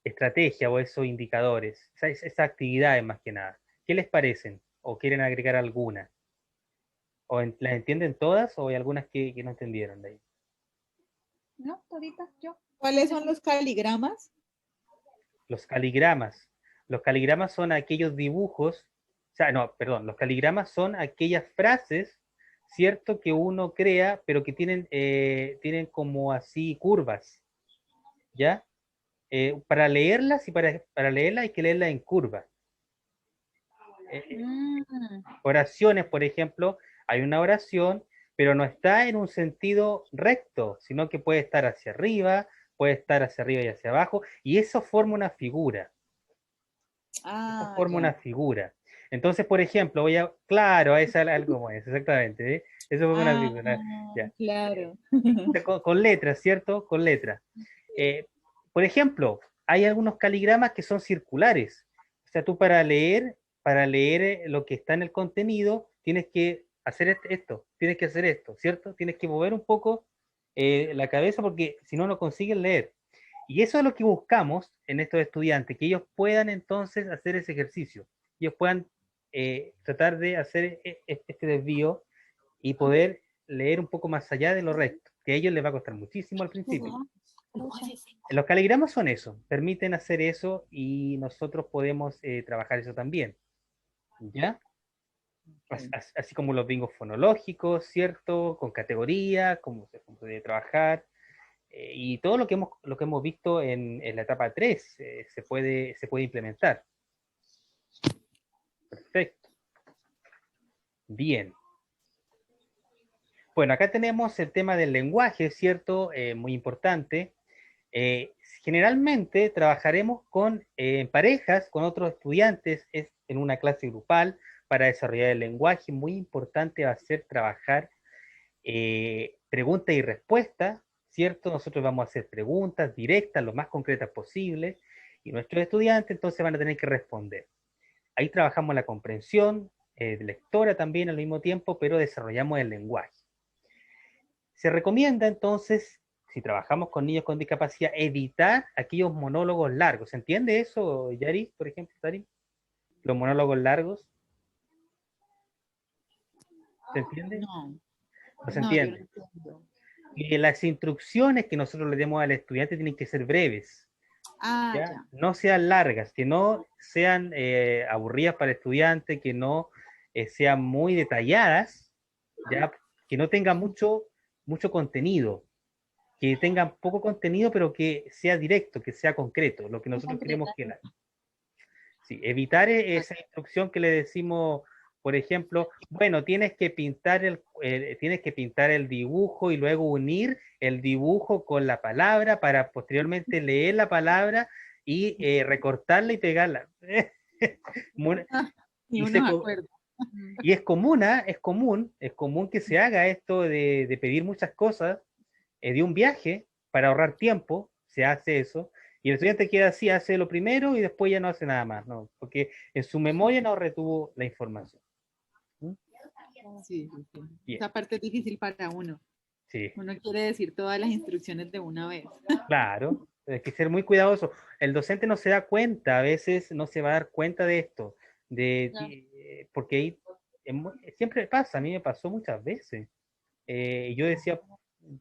estrategias o esos indicadores, esas actividades más que nada? ¿Qué les parecen? ¿O quieren agregar alguna? ¿O las entienden todas o hay algunas que no entendieron de ahí? ¿No? Toditas, yo. ¿Cuáles son los caligramas? Los caligramas. Los caligramas son aquellos dibujos, o sea, no, perdón, los caligramas son aquellas frases, ¿cierto? Que uno crea, pero que tienen como así curvas, ¿ya? Para leerlas para leerlas hay que leerlas en curva. Mm, Oraciones, por ejemplo, hay una oración, pero no está en un sentido recto, sino que puede estar hacia arriba, puede estar hacia arriba y hacia abajo, y eso forma una figura. Eso Ah, forma ya. una figura. Entonces, por ejemplo, claro, es algo como eso, exactamente, ¿eh? Eso forma una Ah, figura, ya. claro. Con letras, ¿cierto? Con letras. Eh, por ejemplo, hay algunos caligramas que son circulares. O sea, tú para leer lo que está en el contenido, tienes que hacer esto, tienes que hacer esto, ¿cierto? Tienes que mover un poco la cabeza porque si no, no consiguen leer. Y eso es lo que buscamos en estos estudiantes, que ellos puedan entonces hacer ese ejercicio, ellos puedan tratar de hacer este desvío y poder leer un poco más allá de lo recto, que a ellos les va a costar muchísimo al principio. Los caligramas son eso, permiten hacer eso y nosotros podemos trabajar eso también, ¿ya? Okay. Así como los bingos fonológicos, ¿cierto? Con categoría, cómo se puede trabajar, y todo lo que hemos visto en la etapa 3 se puede implementar. Perfecto. Bien. Bueno, acá tenemos el tema del lenguaje, ¿cierto? Muy importante. Eh, Generalmente trabajaremos en parejas, con otros estudiantes, es en una clase grupal para desarrollar el lenguaje. Muy importante va a ser trabajar pregunta y respuesta, ¿cierto? Nosotros vamos a hacer preguntas directas, lo más concretas posible, y nuestros estudiantes entonces van a tener que responder. Ahí trabajamos la comprensión de lectora también al mismo tiempo, pero desarrollamos el lenguaje. Se recomienda entonces, si trabajamos con niños con discapacidad, evitar aquellos monólogos largos. ¿Se entiende eso, Yari, por ejemplo, Tari? Los monólogos largos, ¿se entiende? No, No se no, yo no entiende. entiendo. Y las instrucciones que nosotros le demos al estudiante tienen que ser breves, Ah, ¿ya? ya. No sean largas, que no sean aburridas para el estudiante, que no sean muy detalladas, ¿ya? Que no tengan mucho contenido, que tengan poco contenido, pero que sea directo, que sea concreto, lo que Muy nosotros queremos concreta. que la... Sí, evitar esa instrucción que le decimos, por ejemplo, bueno, tienes que pintar el dibujo y luego unir el dibujo con la palabra para posteriormente leer la palabra y recortarla y pegarla. Muy- Ah, y y, uno se se co- acuerda. Mm. y es común que se haga esto de pedir muchas cosas de un viaje para ahorrar tiempo, se hace eso, y el estudiante queda así, hace lo primero y después ya no hace nada más, ¿no? Porque en su memoria no retuvo la información. ¿Mm? Sí, sí, sí. Bien, Esa parte es difícil para uno. sí, Uno quiere decir todas las instrucciones de una vez. claro, hay que ser muy cuidadoso. El docente no se da cuenta, a veces no se va a dar cuenta de esto, Claro. porque ahí, siempre pasa, a mí me pasó muchas veces. Yo decía,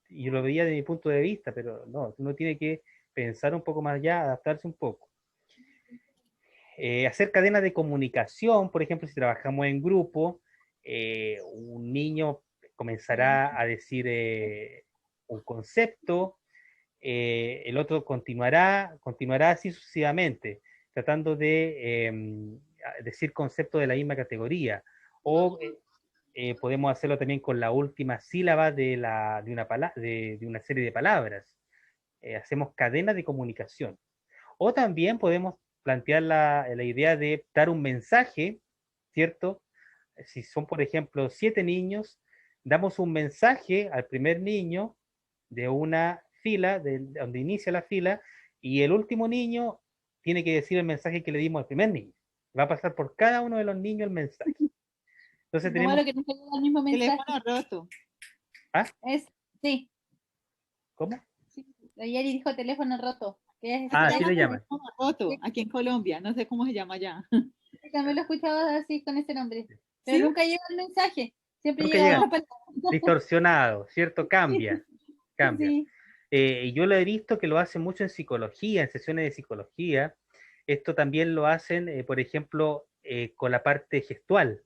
y yo lo veía de mi punto de vista, pero no, uno tiene que pensar un poco más allá, adaptarse un poco. Hacer cadenas de comunicación, por ejemplo, si trabajamos en grupo, un niño comenzará a decir un concepto, el otro continuará así sucesivamente, tratando de decir conceptos de la misma categoría. O podemos hacerlo también con la última sílaba de una serie de palabras. Hacemos cadenas de comunicación. O también podemos plantear la idea de dar un mensaje, ¿cierto? Si son, por ejemplo, 7 niños, damos un mensaje al primer niño de una fila, donde inicia la fila, y el último niño tiene que decir el mensaje que le dimos al primer niño. Va a pasar por cada uno de los niños el mensaje. Entonces Lo malo tenemos... que no se llega al mismo mensaje. Teléfono roto. ¿Ah? Es, sí, ¿Cómo? sí. Ayer dijo teléfono roto. Que es, Ah, Se así es- llama le llaman. teléfono roto sí, aquí en Colombia. No sé cómo se llama allá. también lo he escuchado así con ese nombre. Pero ¿Sí? nunca llega el mensaje. Siempre Nunca llega llega otra palabra. distorsionado, ¿cierto? Cambia, cambia. Sí. Y yo lo he visto que lo hacen mucho en psicología, en sesiones de psicología. Esto también lo hacen, por ejemplo, con la parte gestual.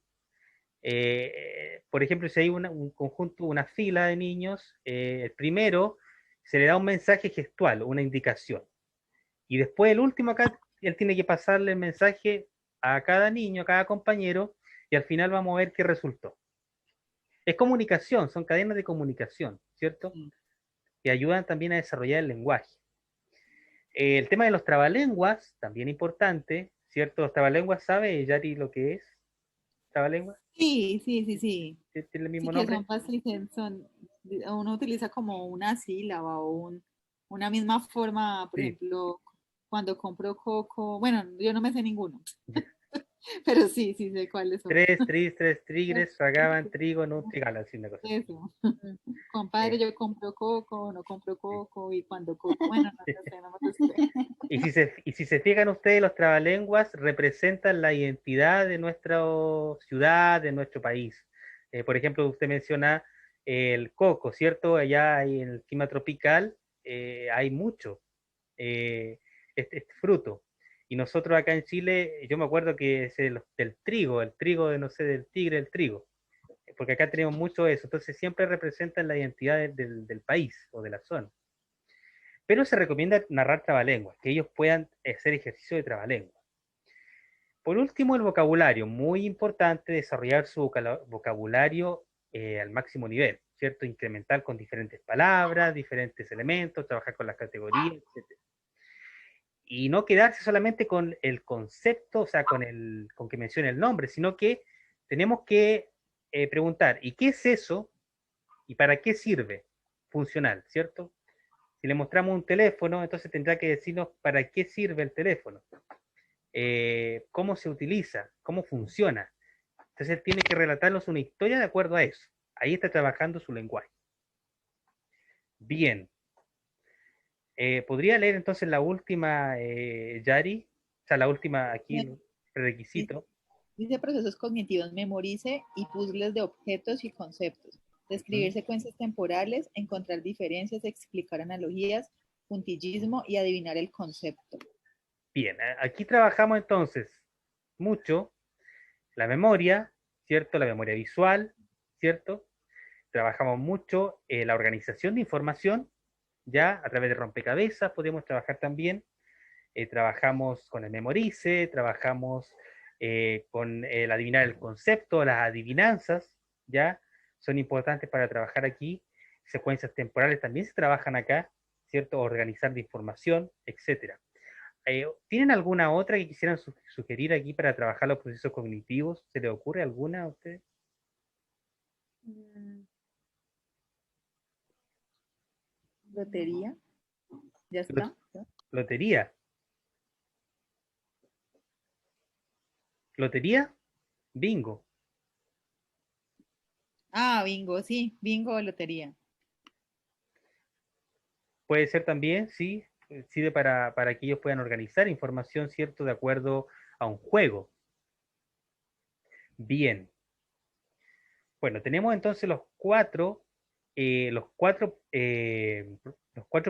Por ejemplo, si hay un conjunto, una fila de niños, el primero se le da un mensaje gestual, una indicación. Y después el último acá, él tiene que pasarle el mensaje a cada niño, a cada compañero, y al final vamos a ver qué resultó. Es comunicación, son cadenas de comunicación, ¿cierto? Mm. Que ayudan también a desarrollar el lenguaje. El tema de los trabalenguas, también importante, ¿cierto? Los trabalenguas, ¿sabe, Yari, lo que es trabalenguas? Sí, sí, sí, sí. ¿Tiene el Sí mismo que nombre? son fáciles, uno utiliza como una sílaba o una misma forma, por Sí. ejemplo, cuando compro coco, bueno, yo no me sé ninguno, pero sí, sí sé cuáles son. Tres tigres, tragaban trigo en un trigal, así una cosa. Eso. Mm. Compadre, Eh, yo compro coco, no compro sí. coco, y cuando coco, bueno, no, no sé, no me sé. Y si se fijan ustedes, los trabalenguas representan la identidad de nuestra ciudad, de nuestro país. Por ejemplo, usted menciona el coco, ¿cierto? Allá en el clima tropical hay mucho este fruto. Y nosotros acá en Chile, yo me acuerdo que es del trigo, el trigo de, no sé, del tigre, el trigo, porque acá tenemos mucho eso. Entonces siempre representan la identidad del país o de la zona. Pero se recomienda narrar trabalenguas, que ellos puedan hacer ejercicio de trabalenguas. Por último, el vocabulario, muy importante desarrollar su vocabulario al máximo nivel, ¿cierto? Incrementar con diferentes palabras, diferentes elementos, trabajar con las categorías, etc. Y no quedarse solamente con el concepto, o sea, con que mencione el nombre, sino que tenemos que preguntar, ¿y qué es eso? ¿Y para qué sirve? Funcional, ¿cierto? Si le mostramos un teléfono, entonces tendrá que decirnos para qué sirve el teléfono, cómo se utiliza, cómo funciona. Entonces él tiene que relatarnos una historia de acuerdo a eso. Ahí está trabajando su lenguaje. Bien. ¿Podría leer entonces la última, Yari? O sea, la última aquí, Bien. prerequisito. Dice procesos cognitivos, memorice y puzzles de objetos y conceptos, describir ¿Mm? secuencias temporales, encontrar diferencias, explicar analogías, puntillismo y adivinar el concepto. Bien, aquí trabajamos entonces mucho la memoria, ¿cierto? La memoria visual, ¿cierto? Trabajamos mucho la organización de información, ya a través de rompecabezas podemos trabajar también. Trabajamos con el memorice, trabajamos con el adivinar el concepto, las adivinanzas, ya son importantes para trabajar aquí. Secuencias temporales también se trabajan acá, ¿cierto? Organizar de información, etcétera. ¿Tienen alguna otra que quisieran sugerir aquí para trabajar los procesos cognitivos? ¿Se les ocurre alguna a ustedes? Mm, Lotería, ya está. Lotería. Lotería, bingo. Ah, bingo, sí, bingo o lotería. Puede ser también, sí, sirve para que ellos puedan organizar información, ¿cierto? De acuerdo a un juego. Bien. Bueno, tenemos entonces los cuatro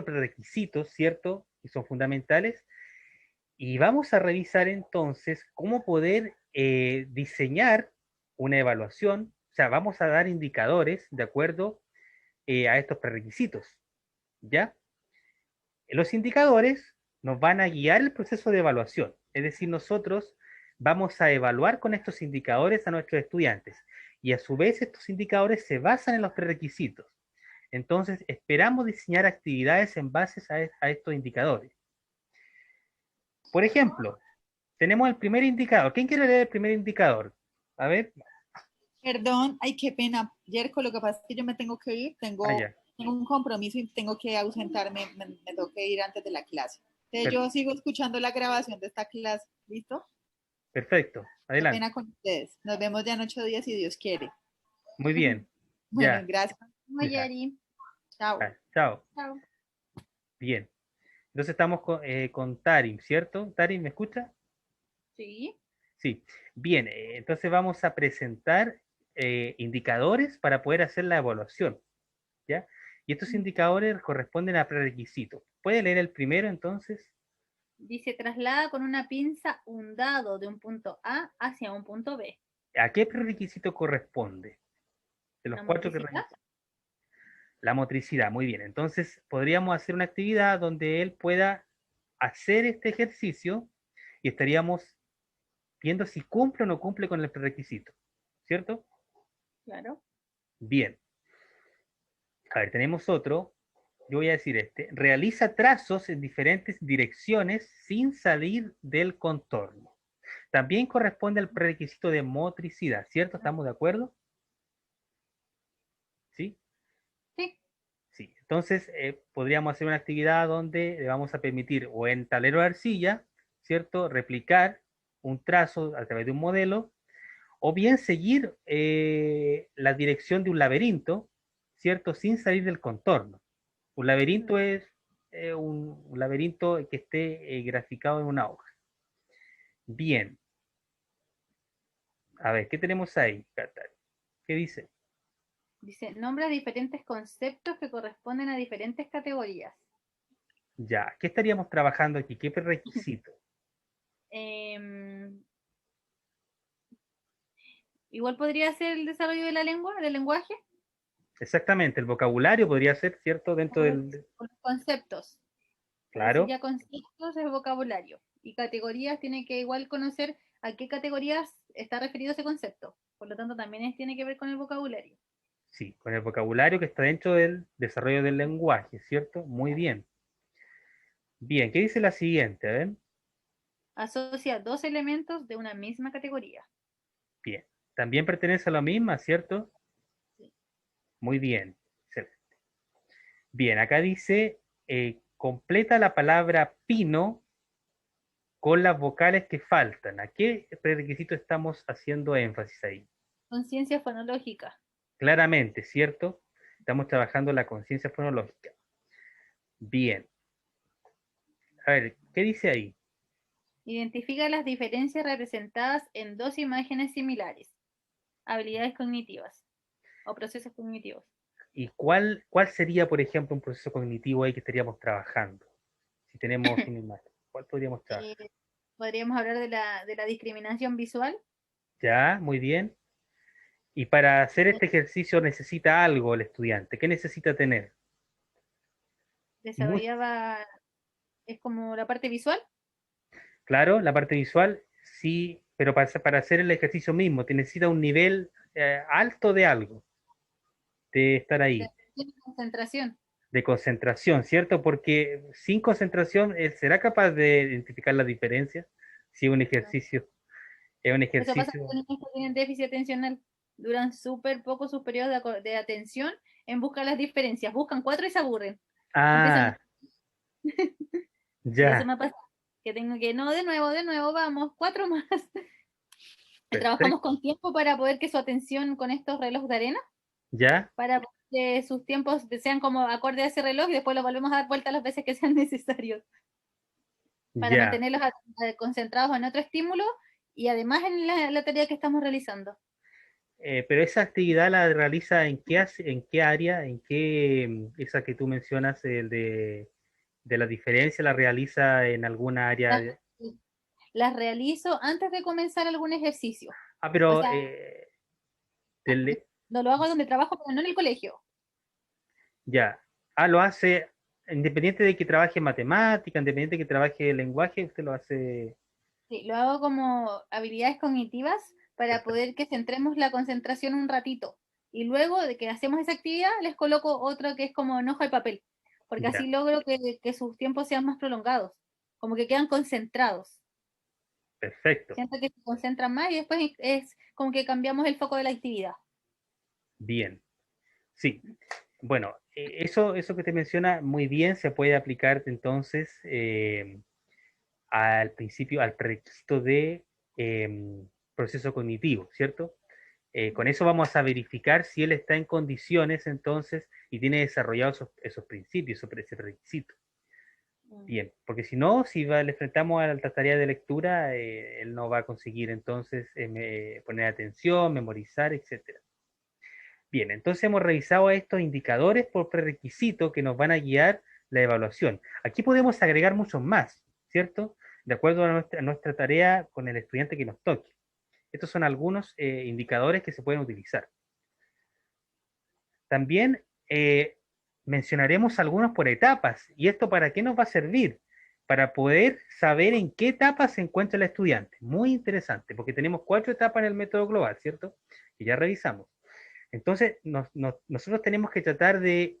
prerequisitos, ¿cierto? Que son fundamentales. Y vamos a revisar entonces cómo poder diseñar una evaluación. O sea, vamos a dar indicadores de acuerdo a estos prerequisitos, ¿ya? Los indicadores nos van a guiar el proceso de evaluación, es decir, nosotros vamos a evaluar con estos indicadores a nuestros estudiantes y a su vez estos indicadores se basan en los prerequisitos. Entonces, esperamos diseñar actividades en base a estos indicadores. Por ejemplo, tenemos el primer indicador. ¿Quién quiere leer el primer indicador? A ver, Perdón, ay, qué pena, Yerko, lo que pasa es que yo me tengo que ir, allá. tengo un compromiso y tengo que ausentarme, me tengo que ir antes de la clase. Entonces Per- yo sigo escuchando la grabación de esta clase, ¿listo? Perfecto, Qué adelante. pena con ustedes. Nos vemos ya en 8 días si Dios quiere. Muy bien, Bueno, ya, gracias. ya, Yari. Chao. ya, chao. Chao. Bien. Entonces estamos con Tarim, ¿cierto? Tarim, ¿me escucha? Sí. Sí, bien, entonces vamos a presentar indicadores para poder hacer la evaluación, ¿ya? Y estos indicadores corresponden a prerequisitos. ¿Puede leer el primero entonces? Dice, traslada con una pinza un dado de un punto A hacia un punto B. ¿A qué prerequisito corresponde? De los La cuatro que motricidad. revisamos. La motricidad, muy bien. Entonces podríamos hacer una actividad donde él pueda hacer este ejercicio y estaríamos viendo si cumple o no cumple con el prerequisito, ¿cierto? Claro. Bien. A ver, tenemos otro. Yo voy a decir este. Realiza trazos en diferentes direcciones sin salir del contorno. También corresponde al prerequisito de motricidad, ¿cierto? ¿Estamos de acuerdo? ¿Sí? Sí. Sí. Entonces, podríamos hacer una actividad donde le vamos a permitir, o en tablero de arcilla, ¿cierto? Replicar un trazo a través de un modelo, o bien seguir la dirección de un laberinto, ¿cierto? Sin salir del contorno. Un laberinto es un laberinto que esté graficado en una hoja. Bien. A ver, ¿qué tenemos ahí, Catar? ¿Qué dice? Dice, nombra diferentes conceptos que corresponden a diferentes categorías. Ya, ¿qué estaríamos trabajando aquí? ¿Qué requisito? Em, igual podría ser el desarrollo de la lengua, del lenguaje, Exactamente, el vocabulario podría ser, ¿cierto? Dentro del... con los conceptos. Por decir Claro, ya conceptos es vocabulario. Y categorías tiene que igual conocer a qué categorías está referido ese concepto. Por lo tanto, también tiene que ver con el vocabulario. sí, con el vocabulario que está dentro del desarrollo del lenguaje, ¿cierto? Muy bien. Bien, ¿qué dice la siguiente? A ver. Asocia dos elementos de una misma categoría. Bien. También pertenece a la misma, ¿cierto? Sí. Muy bien. Excelente. Bien, acá dice, completa la palabra pino con las vocales que faltan. ¿A qué prerequisito estamos haciendo énfasis ahí? Conciencia fonológica. Claramente, ¿cierto? Estamos trabajando la conciencia fonológica. Bien. A ver, ¿qué dice ahí? Identifica las diferencias representadas en dos imágenes similares. Habilidades cognitivas o procesos cognitivos. ¿Y cuál sería, por ejemplo, un proceso cognitivo ahí que estaríamos trabajando? Si tenemos una imagen, ¿cuál podríamos Eh, trabajar? Podríamos hablar de la discriminación visual. Ya, muy bien. Y para hacer este ejercicio necesita algo el estudiante. ¿Qué necesita tener? Muy Desarrollaba, es como la parte visual. claro, la parte visual, sí, pero para hacer el ejercicio mismo, te necesita un nivel alto de algo, de estar De ahí, concentración. de concentración, ¿cierto? Porque sin concentración, ¿él será capaz de identificar la diferencia? Si No. es un Eso pasa ejercicio. con los niños que tienen déficit atencional. Duran súper poco sus periodos de atención en buscar las diferencias. Buscan cuatro y se aburren. Empiezan, Ah, y eso ya, me pasa. Que tengo que, no, de nuevo, vamos, cuatro más. Trabajamos perfecto. con tiempo para poder que su atención con estos relojes de arena, Ya, para que sus tiempos sean como acorde a ese reloj y después lo volvemos a dar vuelta las veces que sean necesarios para ya. mantenerlos concentrados en otro estímulo y además en la tarea que estamos realizando. Pero esa actividad la realiza en qué área, en qué, esa que tú mencionas, de la diferencia, la realiza en alguna área. Las, las realizo antes de comenzar algún ejercicio. O Pero sea, no lo hago donde trabajo, pero no en el colegio. ya. Ah, lo hace independiente de que trabaje matemática, independiente de que trabaje lenguaje, usted lo hace Sí, lo hago como habilidades cognitivas para perfecto. poder que centremos la concentración un ratito. Y luego de que hacemos esa actividad, les coloco otra que es como en hoja de papel, porque así Ya, logro que sus tiempos sean más prolongados, como que quedan concentrados. perfecto. Siento que se concentran más y después es como que cambiamos el foco de la actividad. Bien. Sí. Bueno, eso que te menciona muy bien se puede aplicar entonces al principio, al prerequisito de proceso cognitivo, ¿cierto? Con eso vamos a verificar si él está en condiciones entonces y tiene desarrollados esos principios, ese requisito. Mm. Bien, porque si no, si le enfrentamos a la tarea de lectura, él no va a conseguir entonces poner atención, memorizar, etcétera. Bien, entonces hemos revisado estos indicadores por prerequisito que nos van a guiar la evaluación. Aquí podemos agregar muchos más, ¿cierto? De acuerdo a nuestra tarea con el estudiante que nos toque. Estos son algunos indicadores que se pueden utilizar. También mencionaremos algunos por etapas. ¿Y esto para qué nos va a servir? Para poder saber en qué etapa se encuentra el estudiante. Muy interesante, porque tenemos 4 etapas en el método global, ¿cierto? Que ya revisamos. Entonces, nosotros tenemos que tratar de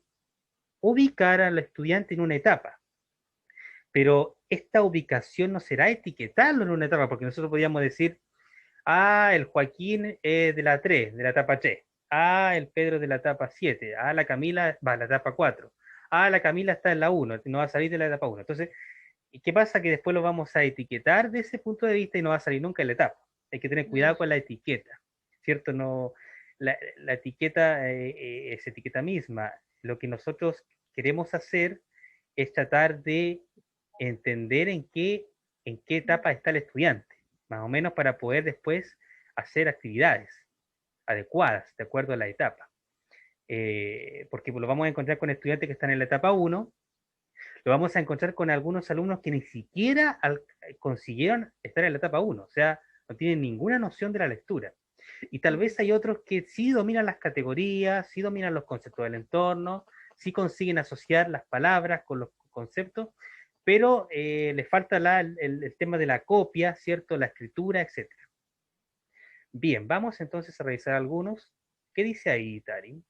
ubicar al estudiante en una etapa, pero esta ubicación no será etiquetarlo en una etapa, porque nosotros podríamos decir, ah, el Joaquín es de la 3, de la etapa 3. Ah, el Pedro de la etapa 7. Ah, la Camila va a la etapa 4. Ah, la Camila está en la 1, no va a salir de la etapa 1. Entonces, ¿y qué pasa? Que después lo vamos a etiquetar de ese punto de vista y no va a salir nunca en la etapa. Hay que tener Mm. cuidado con la etiqueta, ¿cierto? No, la etiqueta es etiqueta misma. Lo que nosotros queremos hacer es tratar de entender en qué etapa está el estudiante, más o menos para poder después hacer actividades adecuadas de acuerdo a la etapa. Porque lo vamos a encontrar con estudiantes que están en la etapa 1, lo vamos a encontrar con algunos alumnos que ni siquiera consiguieron estar en la etapa 1, o sea, no tienen ninguna noción de la lectura. Y tal vez hay otros que sí dominan las categorías, sí dominan los conceptos del entorno, sí consiguen asociar las palabras con los conceptos, pero les falta el tema de la copia, ¿cierto? La escritura, etcétera. Bien, vamos entonces a revisar algunos. ¿Qué dice ahí, Tari?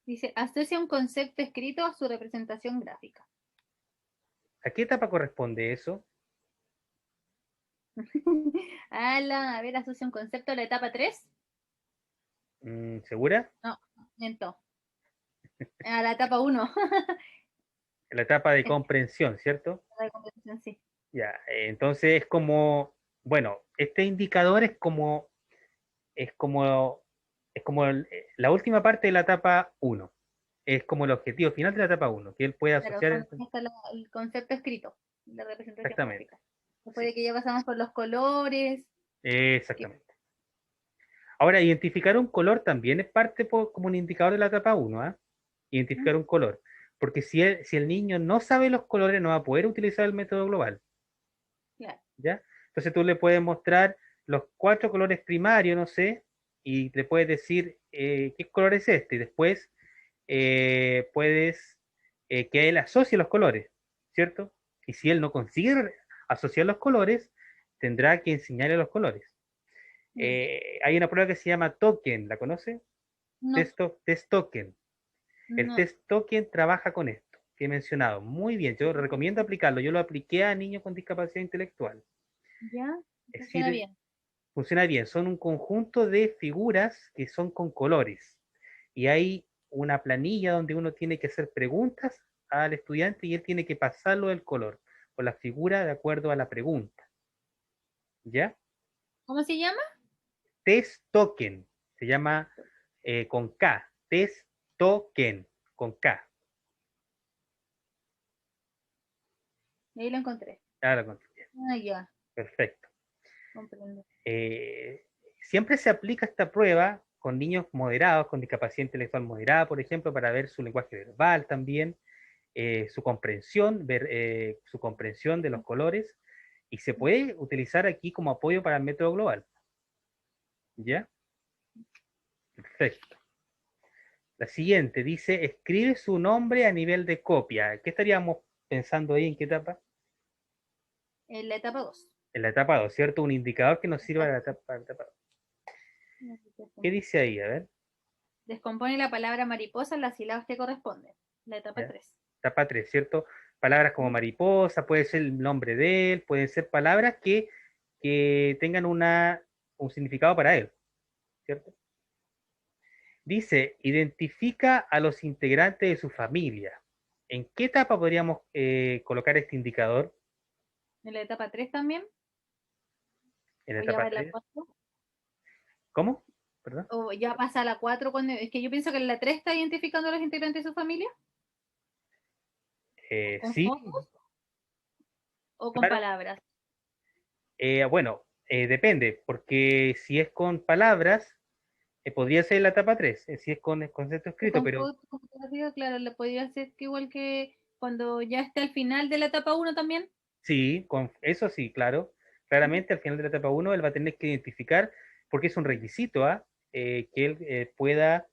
Dice, asocia un concepto escrito a su representación gráfica. ¿A qué etapa corresponde eso? A ver, asocia un concepto a la etapa 3. ¿Segura? No, miento. A la etapa 1. La etapa de comprensión, ¿cierto? Sí. Ya, entonces es como, bueno, este indicador es como la última parte de la etapa 1. es como el objetivo final de la etapa uno, que él puede Claro, asociar cuando está el concepto escrito, la representación exactamente. gráfica. Después Sí, de que ya pasamos por los colores, que exactamente. Ahora, identificar un color también es parte como un indicador de la etapa uno, ¿ah? Identificar un color. Porque si el niño no sabe los colores, no va a poder utilizar el método global, claro. ¿ya? Entonces tú le puedes mostrar los 4 colores primarios, no sé, y le puedes decir qué color es este, y después puedes que él asocie los colores, ¿cierto? Y si él no consigue asociar los colores, tendrá que enseñarle los colores. Mm. Hay una prueba que se llama token, ¿la conoce? No, Test token. El no. test token trabaja con esto que he mencionado. Muy bien, yo recomiendo aplicarlo. Yo lo apliqué a niños con discapacidad intelectual. Ya, Es funciona decir, bien. funciona bien. Son un conjunto de figuras que son con colores. Y hay una planilla donde uno tiene que hacer preguntas al estudiante y él tiene que pasarlo del color o la figura de acuerdo a la pregunta. ¿Ya? ¿Cómo se llama? Test token. Se llama con K. Test token. Con K. Ahí lo encontré. Ahora lo conseguí. Ah, ya, Perfecto. comprendo. Eh, Siempre se aplica esta prueba con niños moderados, con discapacidad intelectual moderada, por ejemplo, para ver su lenguaje verbal también, su comprensión, ver su comprensión de los colores, y se puede utilizar aquí como apoyo para el método global. ¿Ya? Perfecto. La siguiente dice, escribe su nombre a nivel de copia. ¿Qué estaríamos pensando ahí? ¿En qué etapa? En la etapa 2. En la etapa 2, ¿cierto? Un indicador que nos sirva para la etapa 2. ¿Qué dice ahí? A ver. Descompone la palabra mariposa en las sílabas que corresponden. La etapa ¿Ya? 3. Etapa 3, ¿cierto? Palabras como mariposa, puede ser el nombre de él, pueden ser palabras que tengan un significado para él, ¿cierto? Dice, identifica a los integrantes de su familia. ¿En qué etapa podríamos colocar este indicador? En la etapa 3 también. ¿En la O ya etapa va en la 3? 4. ¿Cómo? ¿Perdón? O ya pasa a la 4 cuando. Es que yo pienso que en la 3 está identificando a los integrantes de su familia. ¿Con Sí, fotos o con claro. palabras? Bueno, depende, porque si es con palabras, podría ser la etapa 3 si es con el concepto O escrito, con pero fotos, con fotografía, claro, le podría hacer que igual que cuando ya esté al final de la etapa 1 también. sí, con eso sí, claro. Claramente al final de la etapa uno él va a tener que identificar, porque es un requisito, ¿ah? Que él pueda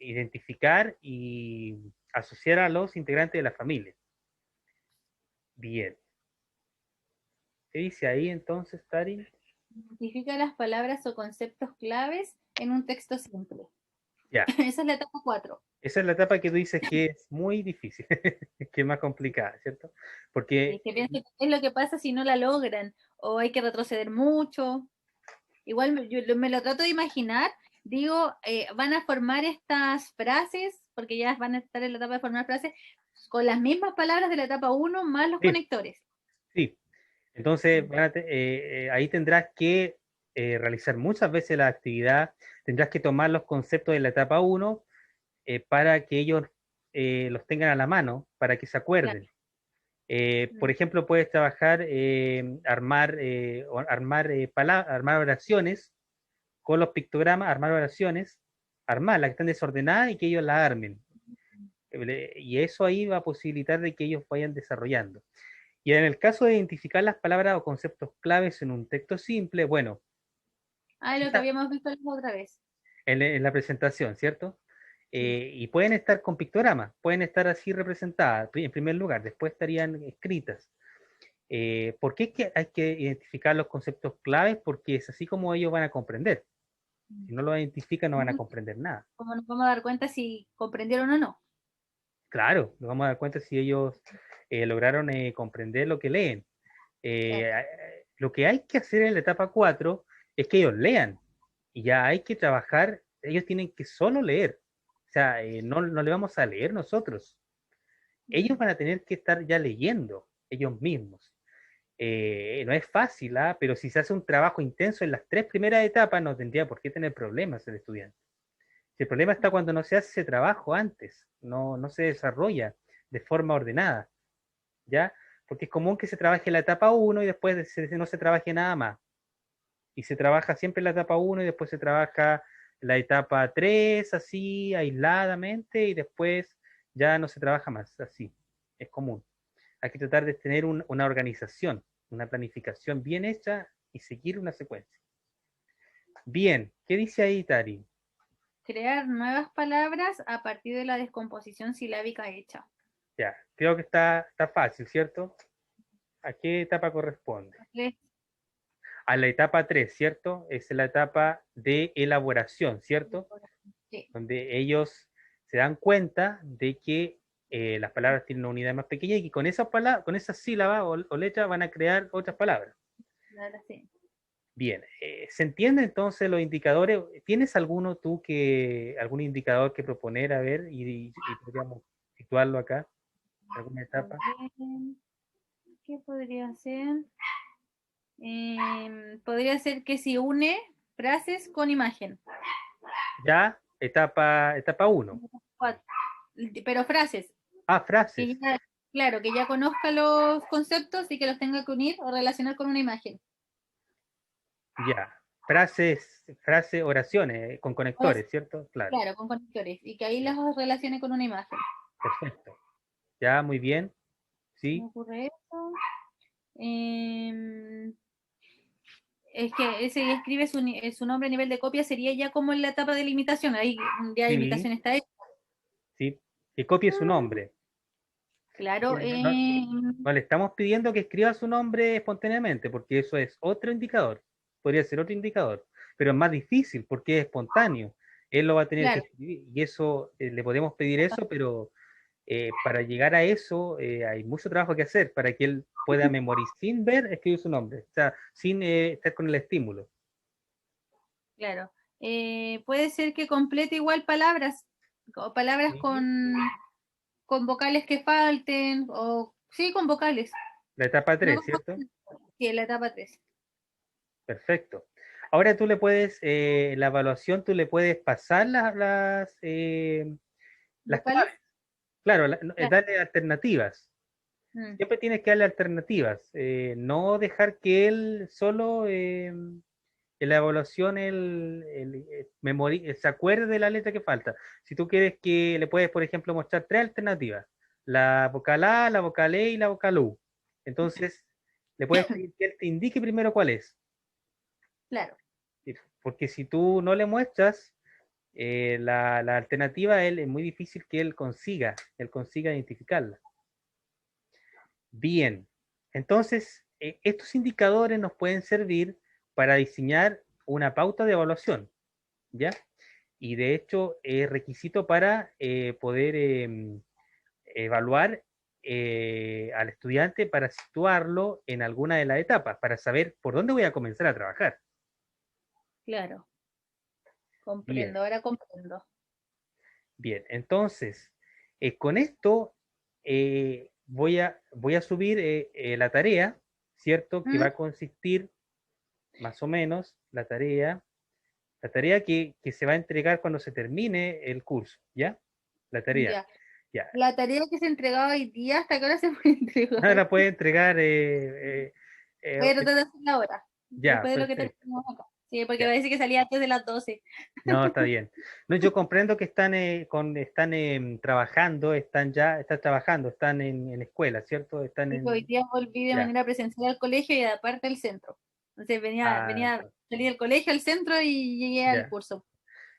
identificar y asociar a los integrantes de la familia. Bien. ¿Qué dice ahí entonces, Tari? Identifica las palabras o conceptos claves en un texto simple. Ya. Esa es la etapa 4. Esa es la etapa que tú dices que es muy difícil, que es más complicada, ¿cierto? Porque, Que pienso que es lo que pasa si no la logran o hay que retroceder mucho. Igual me lo trato de imaginar, digo, van a formar estas frases, porque ya van a estar en la etapa de formar frases, con las mismas palabras de la etapa 1 más los sí, conectores. sí. Entonces, Mm. ahí tendrás que realizar muchas veces la actividad, tendrás que tomar los conceptos de la etapa uno para que ellos los tengan a la mano, para que se Claro. acuerden. Por Mm. ejemplo, puedes trabajar, armar oraciones con los pictogramas, armar oraciones, armarlas que están desordenadas y que ellos las armen. Y eso ahí va a posibilitar de que ellos vayan desarrollando. Y en el caso de identificar las palabras o conceptos claves en un texto simple, bueno, Ah, lo que quizá habíamos visto la otra vez. en la presentación, ¿cierto? Sí. Y pueden estar con pictogramas, pueden estar así representadas en primer lugar, después estarían escritas. ¿Por qué hay que identificar los conceptos claves? Porque es así como ellos van a comprender. Si no lo identifican, no van a comprender nada. Como nos vamos a dar cuenta si comprendieron o no. Claro, nos vamos a dar cuenta si ellos lograron comprender lo que leen. Claro. Lo que hay que hacer en la etapa 4 es que ellos lean y ya hay que trabajar, ellos tienen que solo leer, o sea, no le vamos a leer nosotros, ellos van a tener que estar ya leyendo ellos mismos. No es fácil, ¿ah? Pero si se hace un trabajo intenso en las 3 primeras etapas, no tendría por qué tener problemas el estudiante. Si el problema está cuando no se hace ese trabajo antes, no se desarrolla de forma ordenada, ¿ya? Porque es común que se trabaje la etapa uno y después no se trabaje nada más. Y se trabaja siempre la etapa uno y después se trabaja la etapa 3 así, aisladamente, y después ya no se trabaja más, así. Es común. Hay que tratar de tener una organización, una planificación bien hecha y seguir una secuencia. Bien, ¿qué dice ahí, Tari? Crear nuevas palabras a partir de la descomposición silábica hecha. Ya, creo que está fácil, ¿cierto? ¿A qué etapa corresponde? Tres. A la etapa 3, ¿cierto? Es la etapa de elaboración, ¿cierto? Sí, Donde ellos se dan cuenta de que las palabras tienen una unidad más pequeña y que con esas sílabas o letras van a crear otras palabras. ahora sí. Bien, ¿se entiende entonces los indicadores? ¿Tienes algún indicador que proponer, a ver, y podríamos situarlo acá, alguna etapa? ¿Qué podría ser? Podría ser que si une frases con imagen. Ya, etapa 1. Cuatro. Pero frases, Ah, que frases. ya, claro, que ya conozca los conceptos y que los tenga que unir o relacionar con una imagen. Ya, oraciones con conectores, ¿cierto? Claro, Claro, con conectores. Y que ahí ya, las relacione con una imagen. perfecto. Ya, muy bien, Me sí, ocurre eso. Em, es que ese escribe su nombre a nivel de copia, sería ya como en la etapa de limitación. Ahí ya la sí, imitación está hecha. sí. Que copie su nombre. Claro. No, no le estamos pidiendo que escriba su nombre espontáneamente, porque eso es otro indicador. Podría ser otro indicador, pero es más difícil porque es espontáneo. Él lo va a tener que Claro. escribir y eso, le podemos pedir eso, pero para llegar a eso hay mucho trabajo que hacer para que él pueda memorizar sin ver, escribir su nombre, o sea, sin estar con el estímulo. Claro. Puede ser que complete igual palabras, o palabras Sí. con vocales que falten, o sí, con vocales. La etapa No 3, con ¿cierto? vocales. Sí, en la etapa 3. Perfecto. Ahora tú le puedes, la evaluación, tú le puedes pasar las ¿Vocales? claves. Claro, Claro. darle alternativas. Mm, Siempre tienes que darle alternativas. No dejar que él solo, en la evaluación, se acuerde de la letra que falta. Si tú quieres que le puedes, por ejemplo, mostrar tres alternativas. La vocal A, la vocal E y la vocal U. Entonces, le puedes pedir que él te indique primero cuál es. claro, Porque si tú no le muestras la alternativa, él es muy difícil que él consiga identificarla. Bien, entonces estos indicadores nos pueden servir para diseñar una pauta de evaluación, ¿ya? Y de hecho es requisito para poder evaluar al estudiante para situarlo en alguna de las etapas, para saber por dónde voy a comenzar a trabajar. claro. Bien, Comprendo, ahora comprendo. bien. Entonces, con esto voy a subir la tarea, ¿cierto? Que Mm, va a consistir más o menos la tarea que se va a entregar cuando se termine el curso, ¿ya? La tarea, ya. ya. La tarea que se entregaba hoy día, ¿hasta qué hora se puede Ahora entregar? la puede entregar, Voy a tratar de hacerla ahora, ya, después de lo que perfecto, terminamos acá. Sí, porque ya. parece que salía antes de las 12. No, está bien. No, yo comprendo que están trabajando, están trabajando, están en escuela, ¿cierto? Están Sí, hoy en, día volví de ya. manera presencial al colegio y aparte al centro. Entonces Ah, salí del colegio al centro y llegué al ya. curso.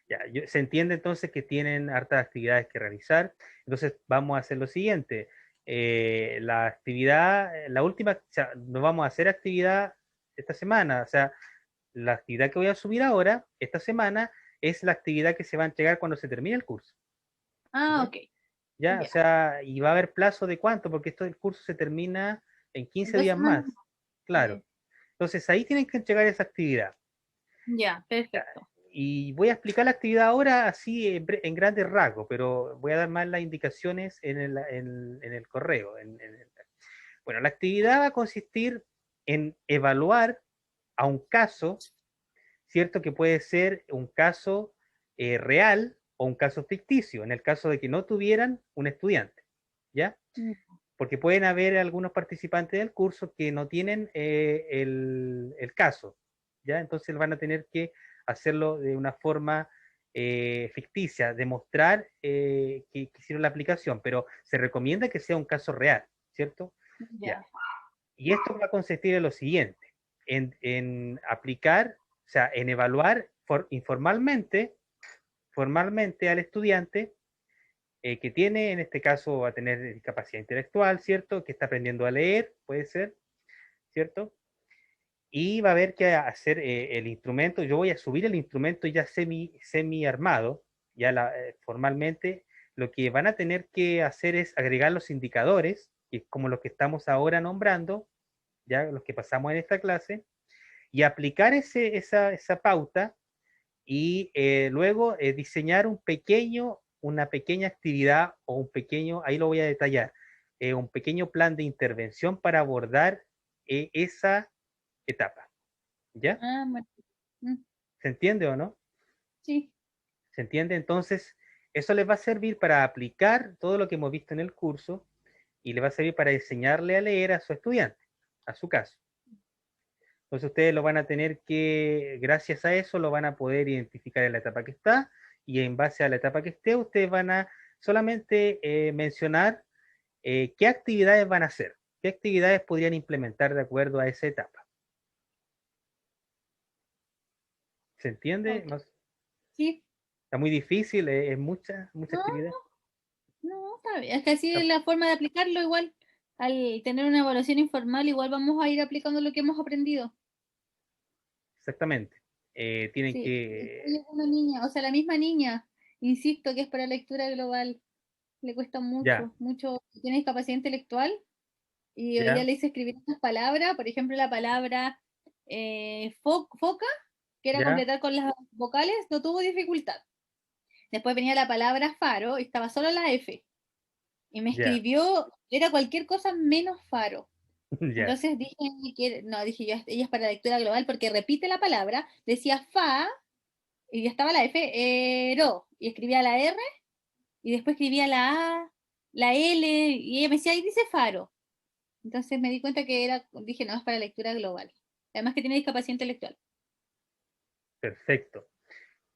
Ya, se entiende entonces que tienen hartas actividades que realizar. Entonces vamos a hacer lo siguiente. La actividad, la última, o sea, no vamos a hacer actividad esta semana. O sea, la actividad que voy a subir ahora, esta semana, es la actividad que se va a entregar cuando se termine el curso. Ah, ¿Ya? ok. ¿Ya? O Ya. sea, y va a haber plazo de cuánto, porque esto del curso se termina en 15 2 días semanas más. más. Claro. Entonces ahí tienen que entregar esa actividad. Ya, Ya. perfecto. Y voy a explicar la actividad ahora así en grandes rasgos, pero voy a dar más las indicaciones en el correo. Bueno, la actividad va a consistir en evaluar a un caso, ¿cierto? Que puede ser un caso real o un caso ficticio, en el caso de que no tuvieran un estudiante, ¿ya? Mm. Porque pueden haber algunos participantes del curso que no tienen el caso, ¿ya? Entonces van a tener que hacerlo de una forma ficticia, demostrar que hicieron la aplicación, pero se recomienda que sea un caso real, ¿cierto? Ya. Ya. Y esto va a consistir en lo siguiente, en aplicar, o sea, en evaluar formalmente al estudiante que tiene, en este caso, va a tener discapacidad intelectual, ¿cierto? Que está aprendiendo a leer, puede ser, ¿cierto? Y va a haber que hacer el instrumento. Yo voy a subir el instrumento ya semi armado, ya formalmente. Lo que van a tener que hacer es agregar los indicadores, que es como los que estamos ahora nombrando, ya los que pasamos en esta clase, y aplicar esa pauta y luego diseñar una pequeña actividad o un pequeño, ahí lo voy a detallar, un pequeño plan de intervención para abordar esa etapa. ¿Ya? Ah, bueno. Mm, ¿Se entiende o no? sí. ¿Se entiende? Entonces, eso les va a servir para aplicar todo lo que hemos visto en el curso y les va a servir para enseñarle a leer a su estudiante, a su caso. Entonces ustedes lo van a tener que, gracias a eso, lo van a poder identificar en la etapa que está y en base a la etapa que esté, ustedes van a solamente mencionar qué actividades van a hacer, qué actividades podrían implementar de acuerdo a esa etapa. ¿Se entiende? Ok. No, Sí. está muy difícil, es mucha No, actividad. no, está bien. Es que así es Está- la forma de aplicarlo igual. Al tener una evaluación informal, igual vamos a ir aplicando lo que hemos aprendido. Exactamente. Tienen Sí. Ella que, es una niña, o sea, la misma niña, insisto, que es para lectura global. Le cuesta ya, mucho, mucho. Tiene discapacidad intelectual y hoy día ya, le hice escribir unas palabras, por ejemplo, la palabra foca, que era ya, completar con las vocales, no tuvo dificultad. Después venía la palabra faro y estaba solo la F. Y me ya, escribió, era cualquier cosa menos faro. ya, Entonces dije que, no, dije yo, ella es para lectura global porque repite la palabra, decía fa, y ya estaba la F, ro, y escribía la R, y después escribía la A, la L, y ella me decía, ahí dice faro. Entonces me di cuenta que era, dije, no, es para lectura global. Además que tiene discapacidad intelectual. perfecto.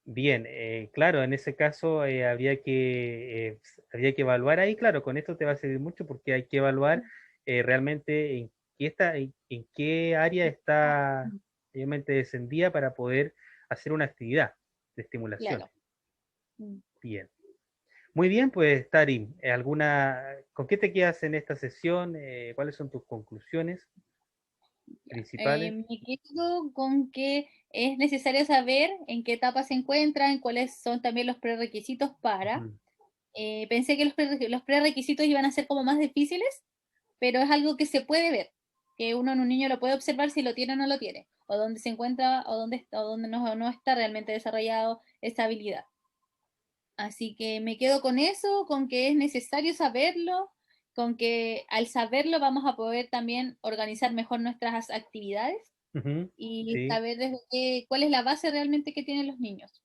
Bien, claro, en ese caso habría que evaluar ahí, claro, con esto te va a servir mucho porque hay que evaluar realmente en qué área está obviamente descendida para poder hacer una actividad de estimulación. Claro. Mm. Bien. Muy bien, pues Tarim, ¿con qué te quedas en esta sesión? ¿Cuáles son tus conclusiones principales? Me quedo con que es necesario saber en qué etapa se encuentran, cuáles son también los prerequisitos para. Ujú. Pensé que los prerequisitos iban a ser como más difíciles, pero es algo que se puede ver, que uno en un niño lo puede observar si lo tiene o no lo tiene, o dónde se encuentra o dónde no está realmente desarrollado esa habilidad. Así que me quedo con eso, con que es necesario saberlo, con que al saberlo vamos a poder también organizar mejor nuestras actividades Ujú. y Sí. saber cuál es la base realmente que tienen los niños.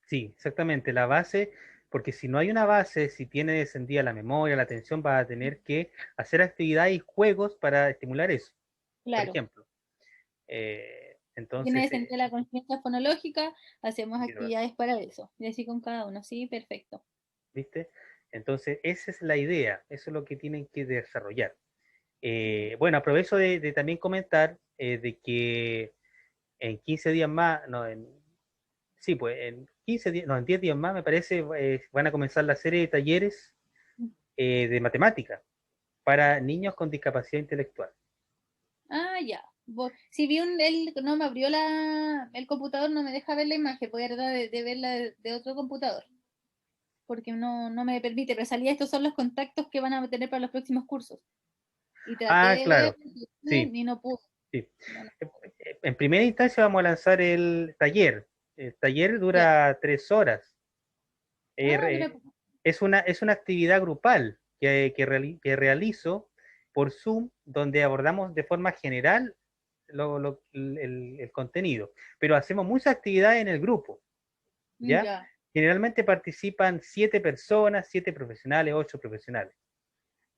Sí, exactamente, la base, porque si no hay una base, si tiene descendida la memoria, la atención, va a tener que hacer actividades y juegos para estimular eso, por Claro, ejemplo. tiene Entonces, descendido la conciencia fonológica, hacemos sí, actividades para eso. Y así con cada uno, sí, perfecto. ¿viste? Entonces, esa es la idea, eso es lo que tienen que desarrollar. Bueno, aprovecho de también comentar de que en 15 días más, no, sí, pues en 15 días, no, en 10 días más, me parece, van a comenzar la serie de talleres de matemática para niños con discapacidad intelectual. Ah, ya. Si vi él no me abrió el computador, no me deja ver la imagen, voy a tratar de verla de otro computador, porque no me permite, pero salía, estos son los contactos que van a tener para los próximos cursos. Y traté Ah, de ver claro, sí, y no pude. sí. No, no. En primera instancia vamos a lanzar el taller. El taller Ya. dura 3 horas. Ah, dura Eh, poco. es una actividad grupal que realizo por Zoom, donde abordamos de forma general el contenido, pero hacemos muchas actividades en el grupo, ¿ya? Ya. Generalmente participan 7 personas, 7 profesionales, 8 profesionales,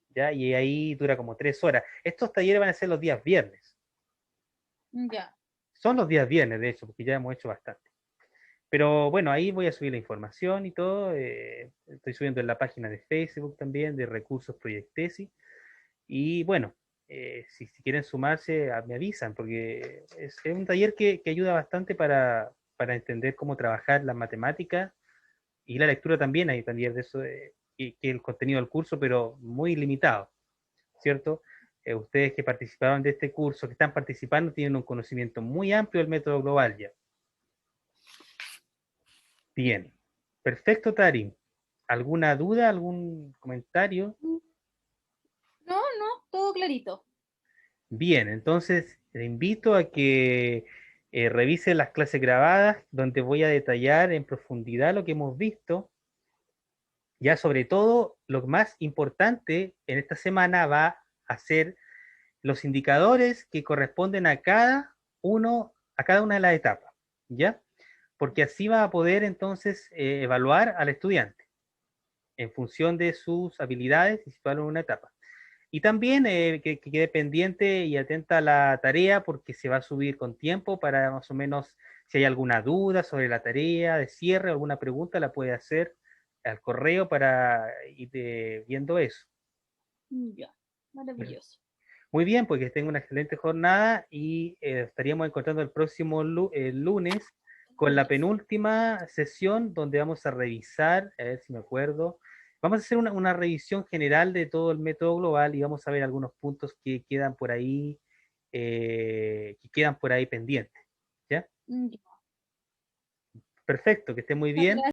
¿ya? Y ahí dura como 3 horas. Estos talleres van a ser los días viernes. Ya. Son los días viernes, de hecho, porque ya hemos hecho bastante. Pero bueno, ahí voy a subir la información y todo. Estoy subiendo en la página de Facebook también, de Recursos Proyectesi. Y bueno, si quieren sumarse, me avisan, porque es un taller que ayuda bastante para entender cómo trabajar las matemáticas y la lectura también. Hay taller de eso, que el contenido del curso, pero muy limitado, ¿cierto? Ustedes que participaron de este curso, que están participando, tienen un conocimiento muy amplio del método global ya. Bien, perfecto, Tari. ¿Alguna duda, algún comentario? No, no, todo clarito. Bien, entonces le invito a que revise las clases grabadas, donde voy a detallar en profundidad lo que hemos visto. Ya sobre todo, lo más importante en esta semana va a ser los indicadores que corresponden a cada una de las etapas, ¿ya? Porque así va a poder entonces evaluar al estudiante en función de sus habilidades y situarlo en una etapa. Y también que quede pendiente y atenta a la tarea porque se va a subir con tiempo para más o menos, si hay alguna duda sobre la tarea de cierre, alguna pregunta, la puede hacer al correo para ir viendo eso. Ya, maravilloso. Muy bien, pues que tenga una excelente jornada y estaríamos encontrando el próximo lunes con la penúltima sesión donde vamos a revisar, a ver si me acuerdo, vamos a hacer una revisión general de todo el método global y vamos a ver algunos puntos que quedan por ahí pendientes. ¿Ya? Ya. Perfecto, que esté muy Muchas bien. gracias.